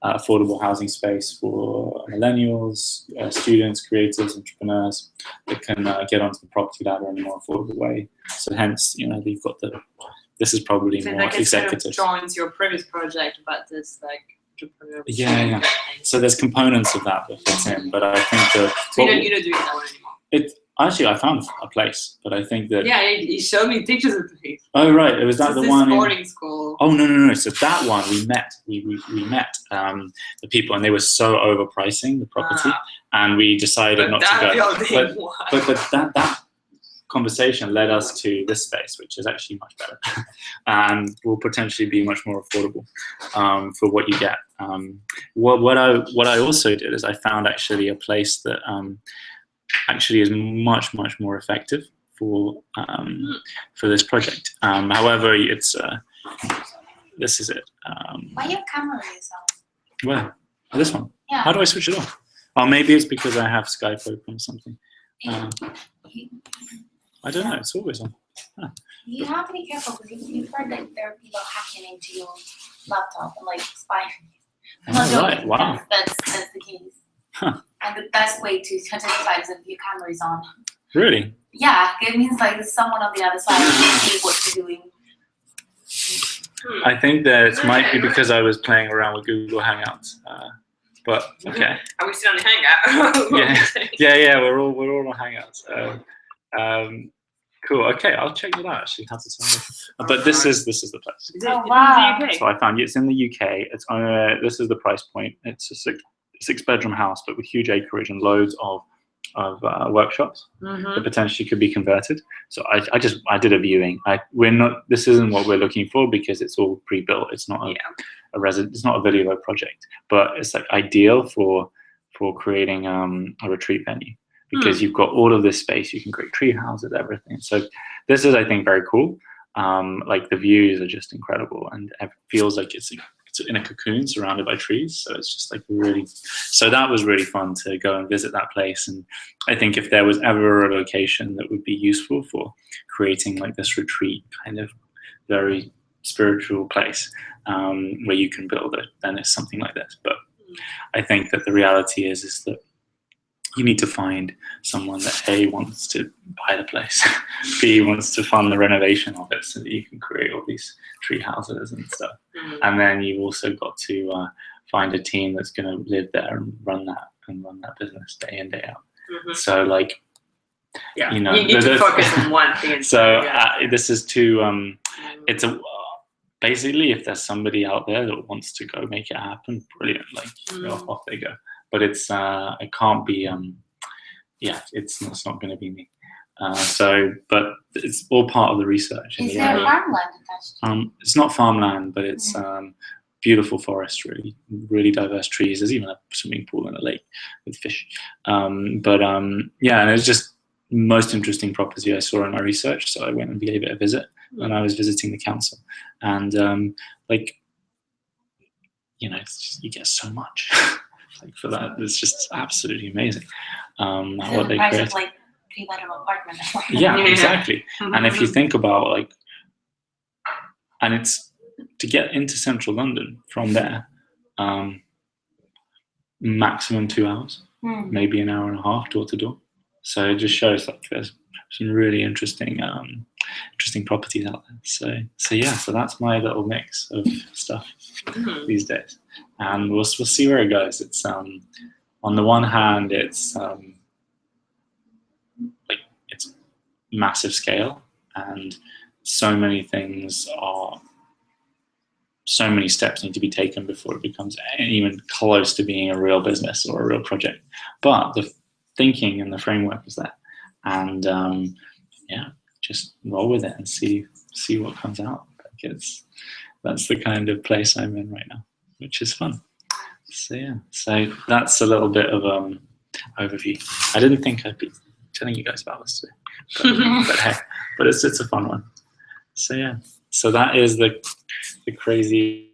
affordable housing space for millennials, students, creators, entrepreneurs that can get onto the property ladder in a more affordable way. So hence, you've got this is probably So more like it's kind of executive. joins your previous project, but this like entrepreneur. Yeah. So there's components of that fit in, but I think that So you don't do it that way anymore. Actually I found a place, but I think that He showed me pictures of the place. oh right, it was that This the is one. boarding school. Oh no! So that one we met the people, and they were so overpricing the property, and we decided not to go. But that conversation led us to this space, which is actually much better, and will potentially be much more affordable for what you get. What I also did is I found actually a place that actually is much more effective for this project. However, it's this is it. Why your camera is on? Well, this one. Yeah. How do I switch it off? Or maybe it's because I have Skype open or something. I don't know. It's always on. You have to be careful because you've heard that there are people hacking into your laptop and like spying. Oh, right. Wow. That's the case. Huh. And the best way to identify is if your camera is on. Really? Yeah, it means like there's someone on the other side who can see what you're doing. I think that it might be because I was playing around with Google Hangouts. But okay. Are we still on the hangout? Yeah. We're all on Hangouts. Cool. Okay, I'll check it out. Actually, how to turn it. But this is the place. Is it Oh, wow. in the UK? So I found it's in the UK. It's this is the price point. It's a six-bedroom house, but with huge acreage and loads of workshops that potentially could be converted. So I did a viewing. This isn't what we're looking for because it's all pre-built. It's not it's not a video project, but it's like ideal for creating a retreat venue because you've got all of this space. You can create tree houses, everything. So this is, I think, very cool. Like the views are just incredible, and it feels like it's in a cocoon surrounded by trees. So it's just like really. So that was really fun to go and visit that place. And I think if there was ever a location that would be useful for creating like this retreat kind of very spiritual place where you can build it, then it's something like this. But I think that the reality is that you need to find someone that A, wants to buy the place, B, wants to fund the renovation of it so that you can create all these tree houses and stuff. And then you've also got to find a team that's going to live there and run that business day in, day out. So like, you need to focus on one thing. So this is to, it's basically if there's somebody out there that wants to go make it happen, brilliant, like off they go. But it can't be, it's not going to be me. But it's all part of the research. Is there farmland attached? It's not farmland, but it's beautiful forest, really diverse trees. There's even a swimming pool and a lake with fish. And it's just the most interesting property I saw in my research. So I went and gave it a visit when I was visiting the council. And you get so much. Like for that, it's just absolutely amazing. What they price create. of like 3-bedroom apartment. Yeah, exactly. And if you think about like, and it's to get into central London from there, maximum 2 hours, maybe an hour and a half door to door. So it just shows like there's some really interesting properties out there. So that's my little mix of stuff these days, and we'll see where it goes. It's on the one hand, it's like it's massive scale, and so many steps need to be taken before it becomes even close to being a real business or a real project. But the thinking and the framework is there, and just roll with it and see what comes out. Like that's the kind of place I'm in right now. which is fun. So yeah, so that's a little bit of overview. I didn't think I'd be telling you guys about this today, but hey, but it's a fun one. So yeah, so that is the crazy